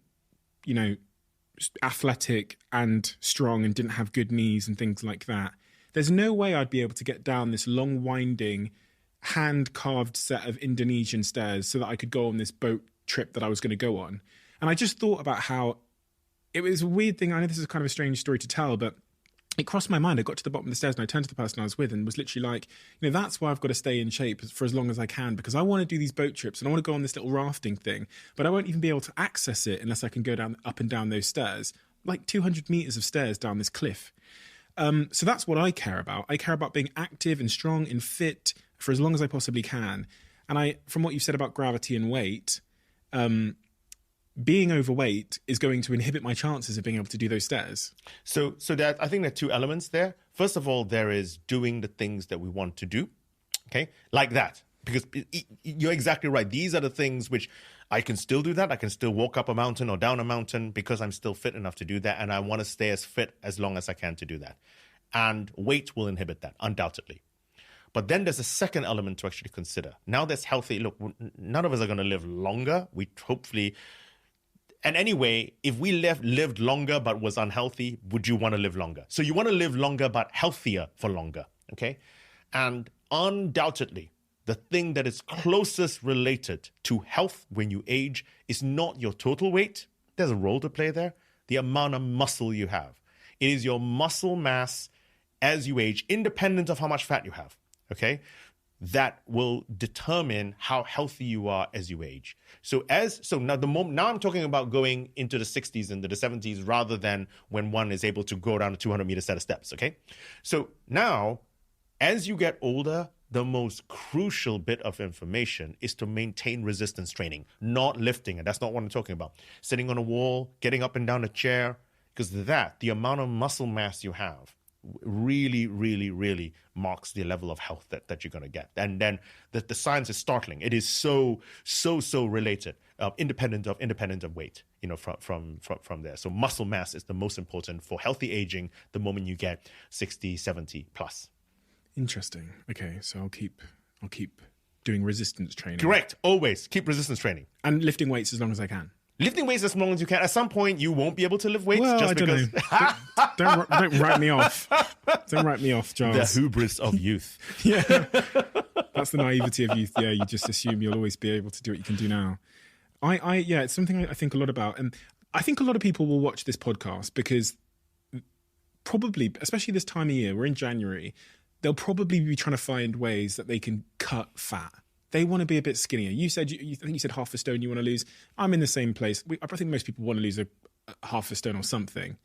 athletic and strong and didn't have good knees and things like that, there's no way I'd be able to get down this long, winding, hand-carved set of Indonesian stairs so that I could go on this boat trip that I was going to go on. And I just thought about how it was a weird thing. I know this is kind of a strange story to tell, but it crossed my mind. I got to the bottom of the stairs and I turned to the person I was with and was literally like, that's why I've got to stay in shape for as long as I can, because I want to do these boat trips and I want to go on this little rafting thing, but I won't even be able to access it unless I can go down up and down those stairs, like 200 meters of stairs down this cliff. So that's what I care about. I care about being active and strong and fit for as long as I possibly can. And from what you've said about gravity and weight, being overweight is going to inhibit my chances of being able to do those stairs. So that I think there are two elements there. First of all, there is doing the things that we want to do, okay, like that. Because you're exactly right. These are the things which I can still do that. I can still walk up a mountain or down a mountain because I'm still fit enough to do that. And I want to stay as fit as long as I can to do that. And weight will inhibit that, undoubtedly. But then there's a second element to actually consider. Now that's healthy. Look, none of us are going to live longer. We hopefully... And anyway, if we lived longer but was unhealthy, would you want to live longer? So you want to live longer but healthier for longer, okay? And undoubtedly, the thing that is closest related to health when you age is not your total weight. There's a role to play there. The amount of muscle you have. It is your muscle mass as you age, independent of how much fat you have, okay? That will determine how healthy you are as you age. So now I'm talking about going into the 60s and the 70s rather than when one is able to go down a 200-meter set of steps, okay? So now, as you get older, the most crucial bit of information is to maintain resistance training, not lifting, and that's not what I'm talking about. Sitting on a wall, getting up and down a chair, because the amount of muscle mass you have, really, really, really marks the level of health that you're going to get. And then the science is startling. It is so related, independent of weight, from there. So muscle mass is the most important for healthy aging the moment you get 60, 70 plus. Interesting. Okay, so I'll keep doing resistance training. Correct. Always keep resistance training. And lifting weights as long as I can. Lifting weights as long as you can. At some point, you won't be able to lift weights just I because... Don't write me off. Don't write me off, Giles. The hubris of youth. Yeah. That's the naivety of youth. Yeah, you just assume you'll always be able to do what you can do now. Yeah, it's something I think a lot about. And I think a lot of people will watch this podcast because probably, especially this time of year, we're in January, they'll probably be trying to find ways that they can cut fat. They want to be a bit skinnier. You said, I think you said half a stone you want to lose. I'm in the same place. I think most people want to lose a half a stone or something.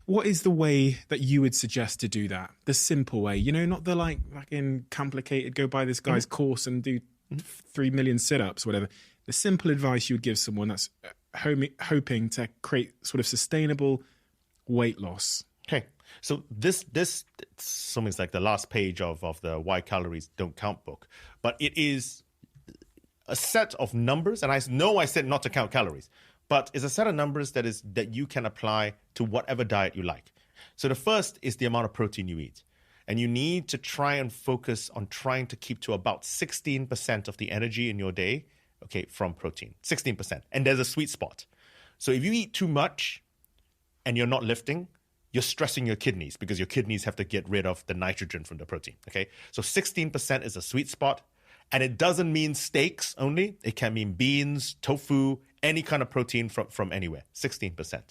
What is the way that you would suggest to do that? The simple way, not the like fucking complicated, go buy this guy's course and do 3 million sit-ups, whatever. The simple advice you would give someone that's hoping to create sort of sustainable weight loss. Okay. So this something's like the last page of the Why Calories Don't Count book, but it is a set of numbers, and I know I said not to count calories, but it's a set of numbers that you can apply to whatever diet you like. So the first is the amount of protein you eat, and you need to try and focus on trying to keep to about 16% of the energy in your day, okay, from protein, 16%, and there's a sweet spot. So if you eat too much and you're not lifting, you're stressing your kidneys because your kidneys have to get rid of the nitrogen from the protein, okay? So 16% is a sweet spot, and it doesn't mean steaks only. It can mean beans, tofu, any kind of protein from anywhere, 16%.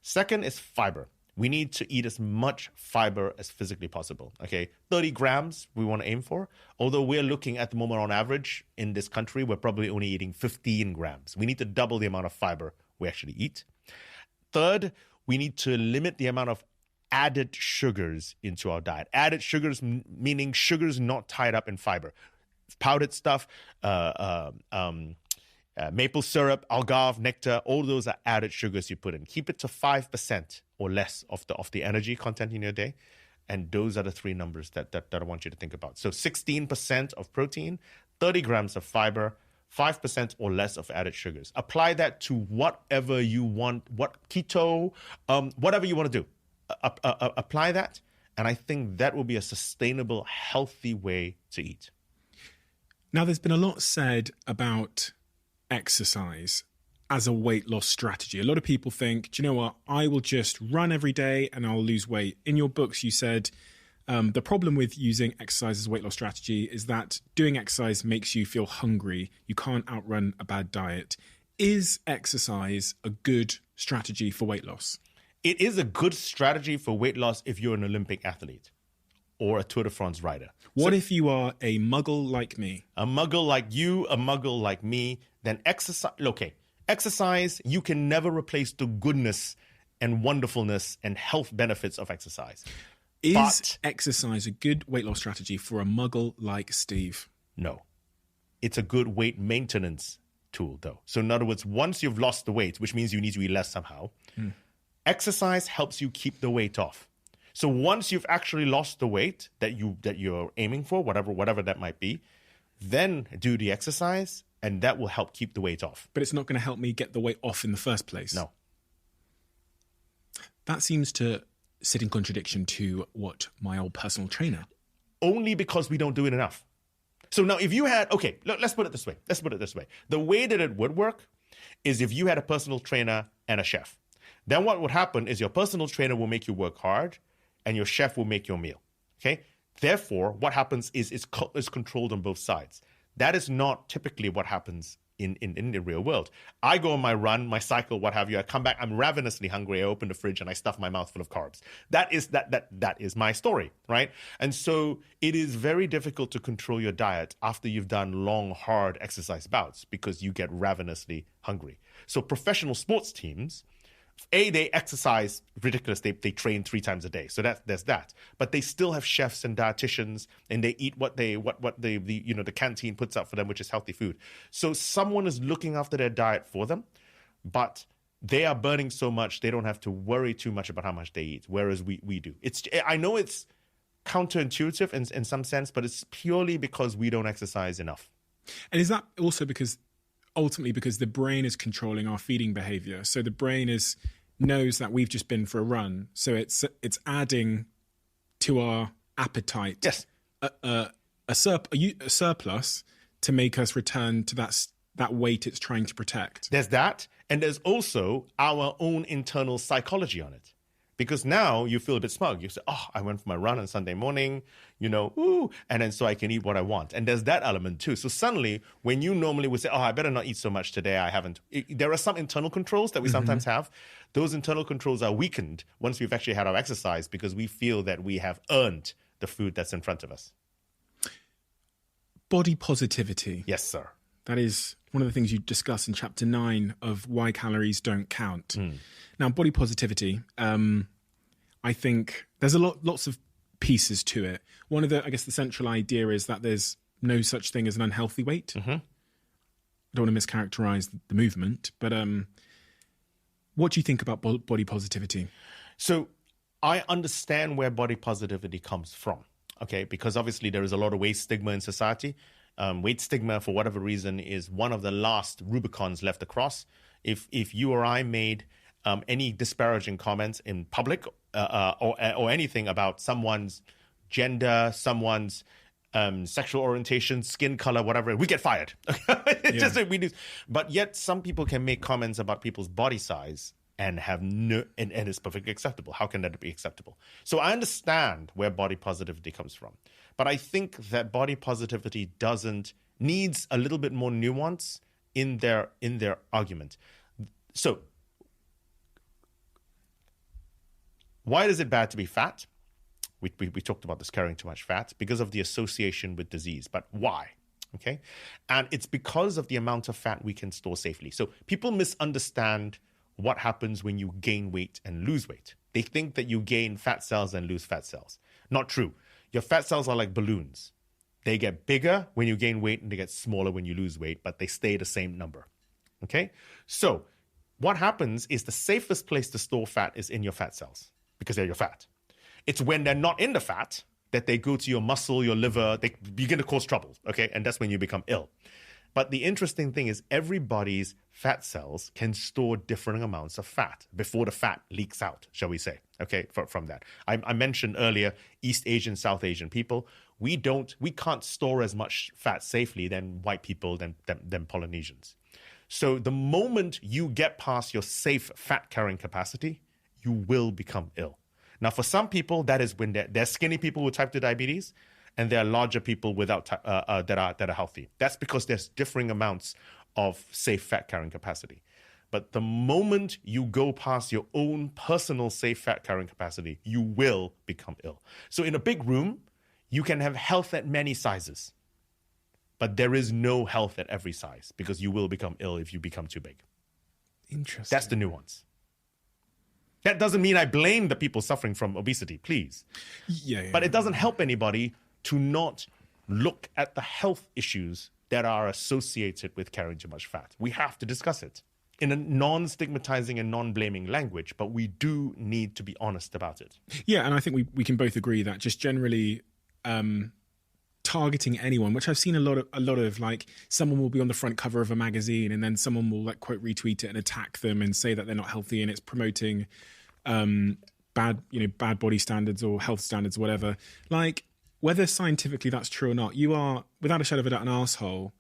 Second is fiber. We need to eat as much fiber as physically possible, okay? 30 grams we want to aim for, although we're looking at the moment on average in this country, we're probably only eating 15 grams. We need to double the amount of fiber we actually eat. Third, we need to limit the amount of added sugars into our diet. Added sugars meaning sugars not tied up in fiber. Powdered stuff, maple syrup, agave, nectar, all those are added sugars you put in. Keep it to 5% or less of the energy content in your day. And those are the three numbers that I want you to think about. So 16% of protein, 30 grams of fiber, 5% or less of added sugars. Apply that to whatever you want, keto, whatever you want to do. Apply that, and I think that will be a sustainable, healthy way to eat. Now, there's been a lot said about exercise as a weight loss strategy. A lot of people think, do you know what? I will just run every day and I'll lose weight. In your books, you said the problem with using exercise as a weight loss strategy is that doing exercise makes you feel hungry. You can't outrun a bad diet. Is exercise a good strategy for weight loss? It is a good strategy for weight loss if you're an Olympic athlete or a Tour de France rider. What if you are a muggle like me? A muggle like you, a muggle like me, then exercise. Okay, exercise, you can never replace the goodness and wonderfulness and health benefits of exercise. Is exercise a good weight loss strategy for a muggle like Steve? No. It's a good weight maintenance tool, though. So in other words, once you've lost the weight, which means you need to eat less somehow, exercise helps you keep the weight off. So once you've actually lost the weight that you're aiming for, whatever that might be, then do the exercise, and that will help keep the weight off. But it's not going to help me get the weight off in the first place. No. That seems to sit in contradiction to what my old personal trainer. Only because we don't do it enough. So now if you had, okay, let's put it this way. The way that it would work is if you had a personal trainer and a chef. Then what would happen is your personal trainer will make you work hard and your chef will make your meal, okay? Therefore, what happens is it's controlled on both sides. That is not typically what happens in the real world. I go on my run, my cycle, what have you. I come back, I'm ravenously hungry. I open the fridge and I stuff my mouth full of carbs. That is my story, right? And so it is very difficult to control your diet after you've done long, hard exercise bouts because you get ravenously hungry. So professional sports teams, they exercise ridiculous. They train 3 times a day. So there's that. But they still have chefs and dietitians, and they eat what the canteen puts out for them, which is healthy food. So someone is looking after their diet for them, but they are burning so much they don't have to worry too much about how much they eat, whereas we do. I know it's counterintuitive in some sense, but it's purely because we don't exercise enough. And is that also ultimately because the brain is controlling our feeding behavior? So the brain knows that we've just been for a run, so it's adding to our appetite. Yes, a surplus to make us return to that weight it's trying to protect. There's that, and there's also our own internal psychology on it. Because now you feel a bit smug. You say, oh, I went for my run on Sunday morning, ooh, and then so I can eat what I want. And there's that element too. So suddenly, when you normally would say, oh, I better not eat so much today, I haven't. There are some internal controls that we sometimes have. Those internal controls are weakened once we've actually had our exercise because we feel that we have earned the food that's in front of us. Body positivity. Yes, sir. That is one of the things you discuss in chapter 9 of Why Calories Don't Count. Now, body positivity, I think there's lots of pieces to it. One of the, I guess, the central idea is that there's no such thing as an unhealthy weight. I don't want to mischaracterize the movement, but what do you think about body positivity? So I understand where body positivity comes from, okay? Because obviously there is a lot of weight stigma in society. Weight stigma, for whatever reason, is one of the last Rubicons left across. If you or I made any disparaging comments in public or anything about someone's gender, someone's sexual orientation, skin color, whatever, we get fired. We do. But yet some people can make comments about people's body size and have and it's perfectly acceptable. How can that be acceptable? So I understand where body positivity comes from. But I think that body positivity needs a little bit more nuance in their argument. So why is it bad to be fat? We talked about this, carrying too much fat, because of the association with disease. But why? Okay. And it's because of the amount of fat we can store safely. So people misunderstand what happens when you gain weight and lose weight. They think that you gain fat cells and lose fat cells. Not true. Your fat cells are like balloons. They get bigger when you gain weight and they get smaller when you lose weight, but they stay the same number. Okay? So what happens is the safest place to store fat is in your fat cells because they're your fat. It's when they're not in the fat that they go to your muscle, your liver, they begin to cause trouble, okay? And that's when you become ill. But the interesting thing is everybody's fat cells can store different amounts of fat before the fat leaks out, shall we say, okay, from that. I mentioned earlier, East Asian, South Asian people, we can't store as much fat safely than white people, than Polynesians. So the moment you get past your safe fat carrying capacity, you will become ill. Now, for some people, that is when they're skinny people with type 2 diabetes, and there are larger people without that are healthy. That's because there's differing amounts of safe fat carrying capacity. But the moment you go past your own personal safe fat carrying capacity, you will become ill. So in a big room, you can have health at many sizes, but there is no health at every size because you will become ill if you become too big. Interesting. That's the nuance. That doesn't mean I blame the people suffering from obesity, please. Yeah. But it doesn't help anybody to not look at the health issues that are associated with carrying too much fat. We have to discuss it in a non-stigmatizing and non-blaming language, but we do need to be honest about it. Yeah, and I think we can both agree that just generally targeting anyone, which I've seen a lot of, like someone will be on the front cover of a magazine and then someone will like quote retweet it and attack them and say that they're not healthy and it's promoting bad body standards or health standards or whatever. Like, whether scientifically that's true or not, you are without a shadow of a doubt an asshole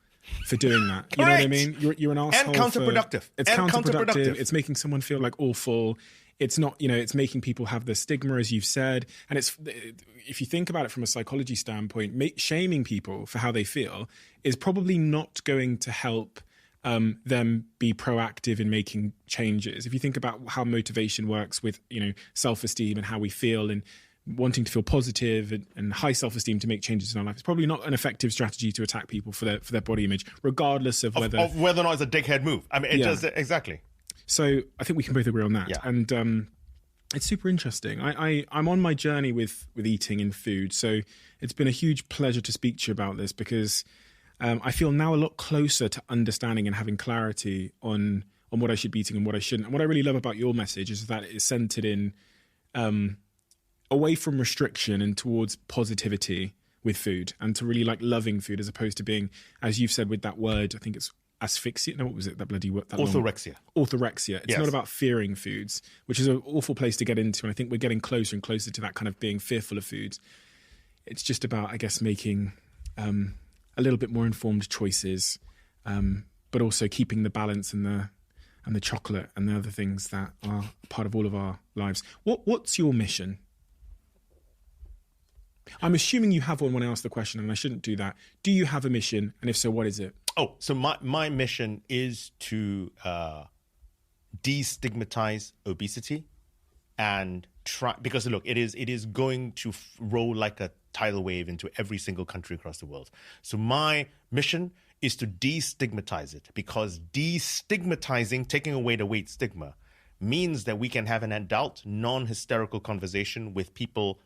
for doing that. You know what I mean? You're an asshole. And counterproductive. It's counterproductive. It's making someone feel like awful. It's not, it's making people have the stigma, as you've said. And if you think about it from a psychology standpoint, shaming people for how they feel is probably not going to help them be proactive in making changes. If you think about how motivation works with, self-esteem and how we feel and wanting to feel positive and high self-esteem to make changes in our life, it's probably not an effective strategy to attack people for their body image, regardless of whether or not it's a dickhead move. I mean, exactly. So I think we can both agree on that. Yeah. And it's super interesting. I'm on my journey with eating and food. So it's been a huge pleasure to speak to you about this because I feel now a lot closer to understanding and having clarity on what I should be eating and what I shouldn't. And what I really love about your message is that it is centered in away from restriction and towards positivity with food and to really like loving food as opposed to being, as you've said with that word, I think it's asphyxia. No, what was it? That bloody word? Orthorexia. Orthorexia. It's not about fearing foods, which is an awful place to get into. And I think we're getting closer and closer to that kind of being fearful of foods. It's just about, I guess, making a little bit more informed choices, but also keeping the balance and and the chocolate and the other things that are part of all of our lives. What's your mission? I'm assuming you have one when I ask the question, and I shouldn't do that. Do you have a mission? And if so, what is it? Oh, so my mission is to destigmatize obesity and try, because look, it is going to roll like a tidal wave into every single country across the world. So my mission is to destigmatize it, because destigmatizing, taking away the weight stigma, means that we can have an adult, non-hysterical conversation with people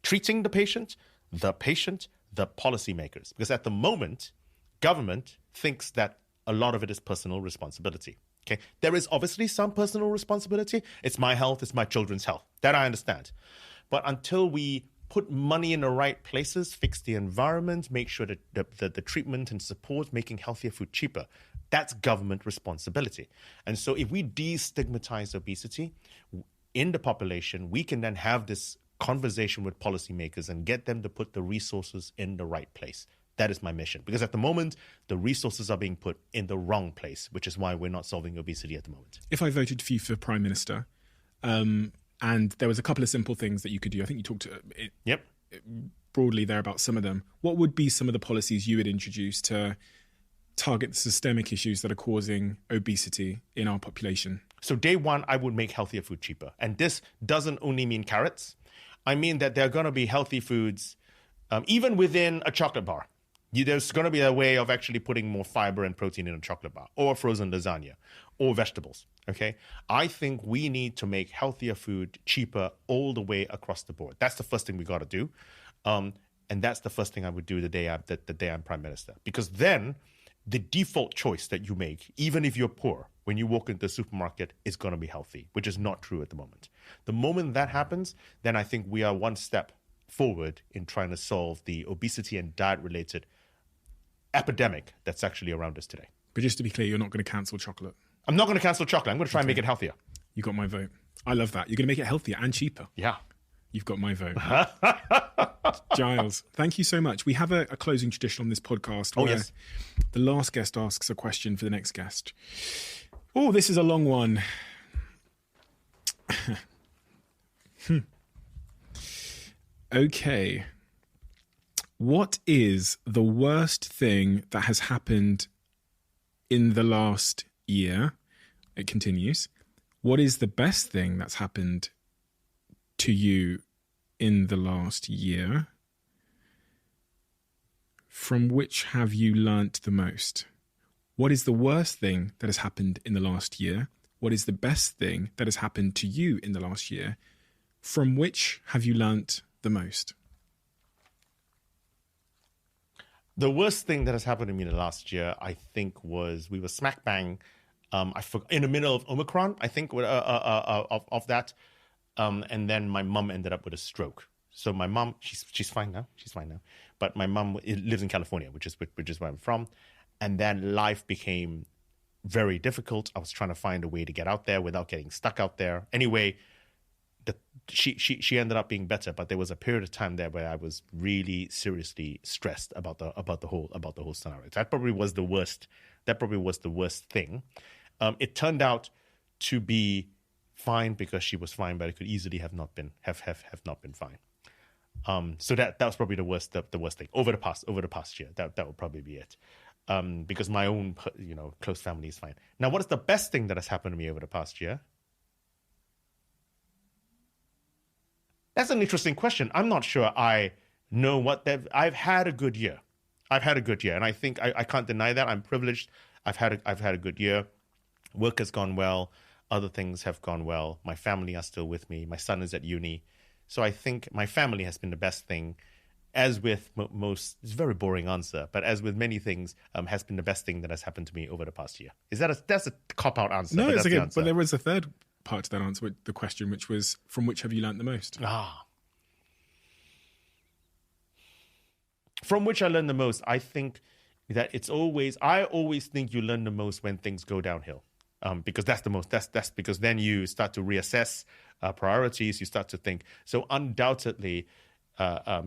treating the patient, the policymakers. Because at the moment, government thinks that a lot of it is personal responsibility. Okay, there is obviously some personal responsibility. It's my health, it's my children's health. That I understand. But until we put money in the right places, fix the environment, make sure that the treatment and support, making healthier food cheaper, that's government responsibility. And so if we destigmatize obesity in the population, we can then have this conversation with policymakers and get them to put the resources in the right place. That is my mission. Because at the moment, the resources are being put in the wrong place, which is why we're not solving obesity at the moment. If I voted for you for Prime Minister, and there was a couple of simple things that you could do, I think you talked broadly there about some of them. What would be some of the policies you would introduce to target the systemic issues that are causing obesity in our population? So day one, I would make healthier food cheaper. And this doesn't only mean carrots. I mean that there are going to be healthy foods, even within a chocolate bar. There's going to be a way of actually putting more fiber and protein in a chocolate bar, or frozen lasagna, or vegetables, okay? I think we need to make healthier food cheaper all the way across the board. That's the first thing we got to do. And that's the first thing I would do the day I'm Prime Minister. Because then the default choice that you make, even if you're poor, when you walk into the supermarket, is going to be healthy, which is not true at the moment. The moment that happens, then I think we are one step forward in trying to solve the obesity and diet-related epidemic that's actually around us today. But just to be clear, you're not going to cancel chocolate. I'm not going to cancel chocolate. I'm going to try and make it healthier. You got my vote. I love that. You're going to make it healthier and cheaper. Yeah. You've got my vote. Giles, thank you so much. We have a closing tradition on this podcast where yes. the last guest asks a question for the next guest. Oh, this is a long one. Okay. What is the worst thing that has happened in the last year? It continues. What is the best thing that's happened to you in the last year? From which have you learnt the most? What is the worst thing that has happened in the last year? What is the best thing that has happened to you in the last year? From which have you learnt the most? The worst thing that has happened to me in the last year, I think, was we were smack bang in the middle of Omicron, I think, of that. And then my mum ended up with a stroke. So my mum, she's fine now. She's fine now. But my mum lives in California, which is where I'm from. And then life became very difficult. I was trying to find a way to get out there without getting stuck out there. Anyway, she ended up being better, but there was a period of time there where I was really seriously stressed about the whole scenario. That probably was the worst. That probably was the worst thing. It turned out to be fine because she was fine, but it could easily have not been fine. So that was probably the worst thing over the past year. That would probably be it. Because my own close family is fine. Now, what is the best thing that has happened to me over the past year? That's an interesting question. I'm not sure I know I've had a good year. And I think I can't deny that. I'm privileged. I've had a good year. Work has gone well. Other things have gone well. My family are still with me. My son is at uni. So I think my family has been the best thing. As with most, it's a very boring answer, but as with many things, has been the best thing that has happened to me over the past year. That's a cop-out answer? No, it's okay. But there was a third part to that answer, with the question, which was, from which have you learnt the most? From which I learned the most, I think that I always think you learn the most when things go downhill. Because that's because then you start to reassess priorities, you start to think. So undoubtedly, I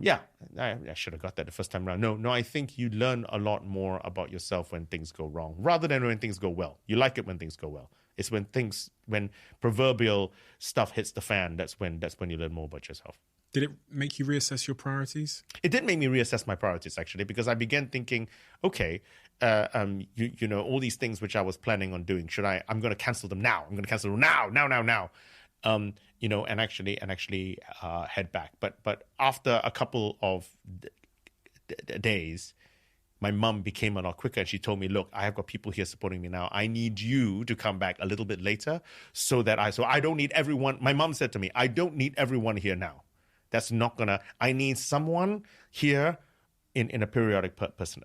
should have got that the first time around. No, I think you learn a lot more about yourself when things go wrong, rather than when things go well. You like it when things go well. It's when proverbial stuff hits the fan, that's when you learn more about yourself. Did it make you reassess your priorities? It did make me reassess my priorities, actually, because I began thinking, okay, all these things which I was planning on doing, I'm going to cancel them now. I'm going to cancel them now. And actually head back. But after a couple of days, my mum became a lot quicker, and she told me, look, I have got people here supporting me now. I need you to come back a little bit later so I don't need everyone. My mum said to me, I don't need everyone here now. That's not I need someone here in a periodic place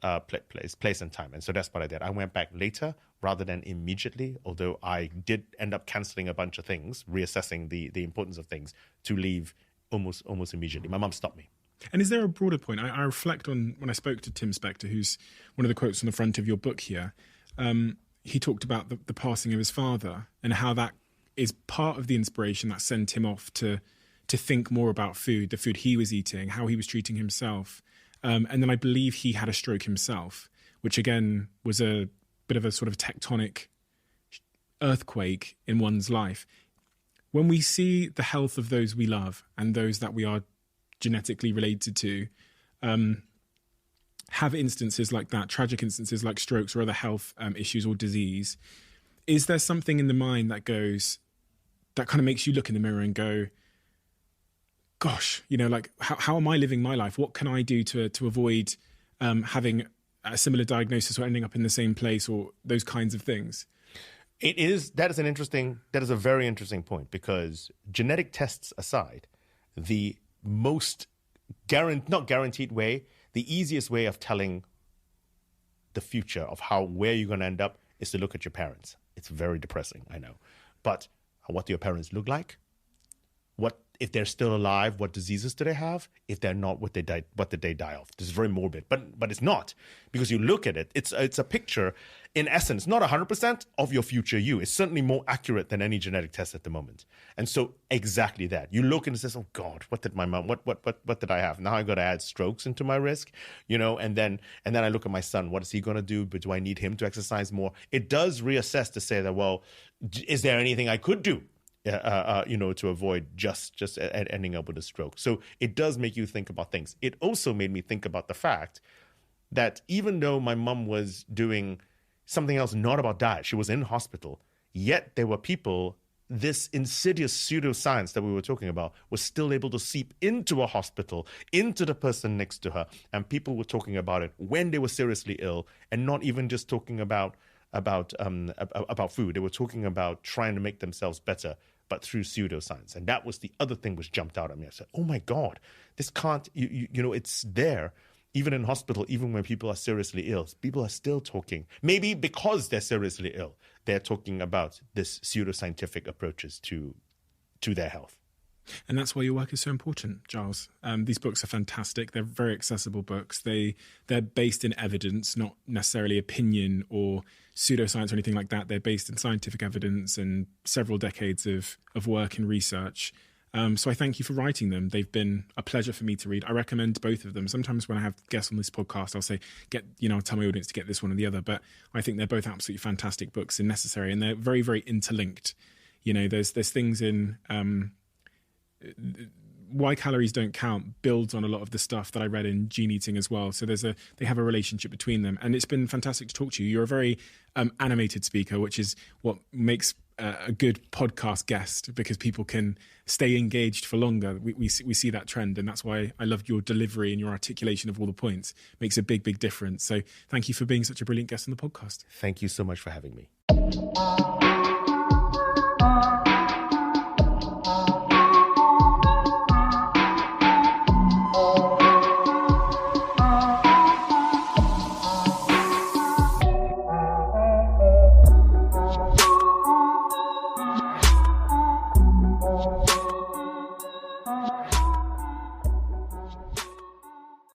and time. And so that's what I did. I went back later rather than immediately, although I did end up canceling a bunch of things, reassessing the importance of things, to leave almost immediately. My mum stopped me. And is there a broader point? I reflect on when I spoke to Tim Spector, who's one of the quotes on the front of your book here. He talked about the passing of his father and how that is part of the inspiration that sent him off to think more about food, the food he was eating, how he was treating himself. And then I believe he had a stroke himself, which again was a bit of a sort of tectonic earthquake in one's life. When we see the health of those we love and those that we are genetically related to have instances like that, tragic instances like strokes or other health issues or disease, is there something in the mind that kind of makes you look in the mirror and go, gosh, like how am I living my life? What can I do to avoid having a similar diagnosis or ending up in the same place or those kinds of things? That is a very interesting point, because genetic tests aside, the most not guaranteed way, the easiest way of telling the future of where you're going to end up is to look at your parents. It's very depressing, I know. But what do your parents look like? If they're still alive, what diseases do they have? If they're not, what did they die of? This is very morbid, but it's not, because you look at it. It's a picture, in essence, not 100% of your future you. It's certainly more accurate than any genetic test at the moment. And so exactly that. You look and say, oh God, what did my mom? What did I have? Now I got to add strokes into my risk, And then I look at my son. What is he going to do? But do I need him to exercise more? It does reassess to say that, well, is there anything I could do? To avoid just ending up with a stroke. So it does make you think about things. It also made me think about the fact that even though my mum was doing something else not about diet, she was in hospital, yet there were people, this insidious pseudoscience that we were talking about was still able to seep into a hospital, into the person next to her, and people were talking about it when they were seriously ill, and not even just talking about food. They were talking about trying to make themselves better, but through pseudoscience. And that was the other thing which jumped out at me. I said, oh my God, this can't, it's there. Even in hospital, even when people are seriously ill, people are still talking. Maybe because they're seriously ill, they're talking about this pseudoscientific approaches to their health. And that's why your work is so important, Giles. These books are fantastic. They're very accessible books. They're based in evidence, not necessarily opinion or pseudoscience or anything like that. They're based in scientific evidence and several decades of work and research. So I thank you for writing them. They've been a pleasure for me to read. I recommend both of them. Sometimes when I have guests on this podcast, I'll say, I'll tell my audience to get this one or the other. But I think they're both absolutely fantastic books and necessary. And they're very, very interlinked. There's things in... Why Calories Don't Count builds on a lot of the stuff that I read in Gene Eating as well. So they have a relationship between them, and it's been fantastic to talk to you. You're a very animated speaker, which is what makes a good podcast guest, because people can stay engaged for longer. We see that trend, and that's why I loved your delivery and your articulation of all the points. It makes a big, big difference. So thank you for being such a brilliant guest on the podcast. Thank you so much for having me.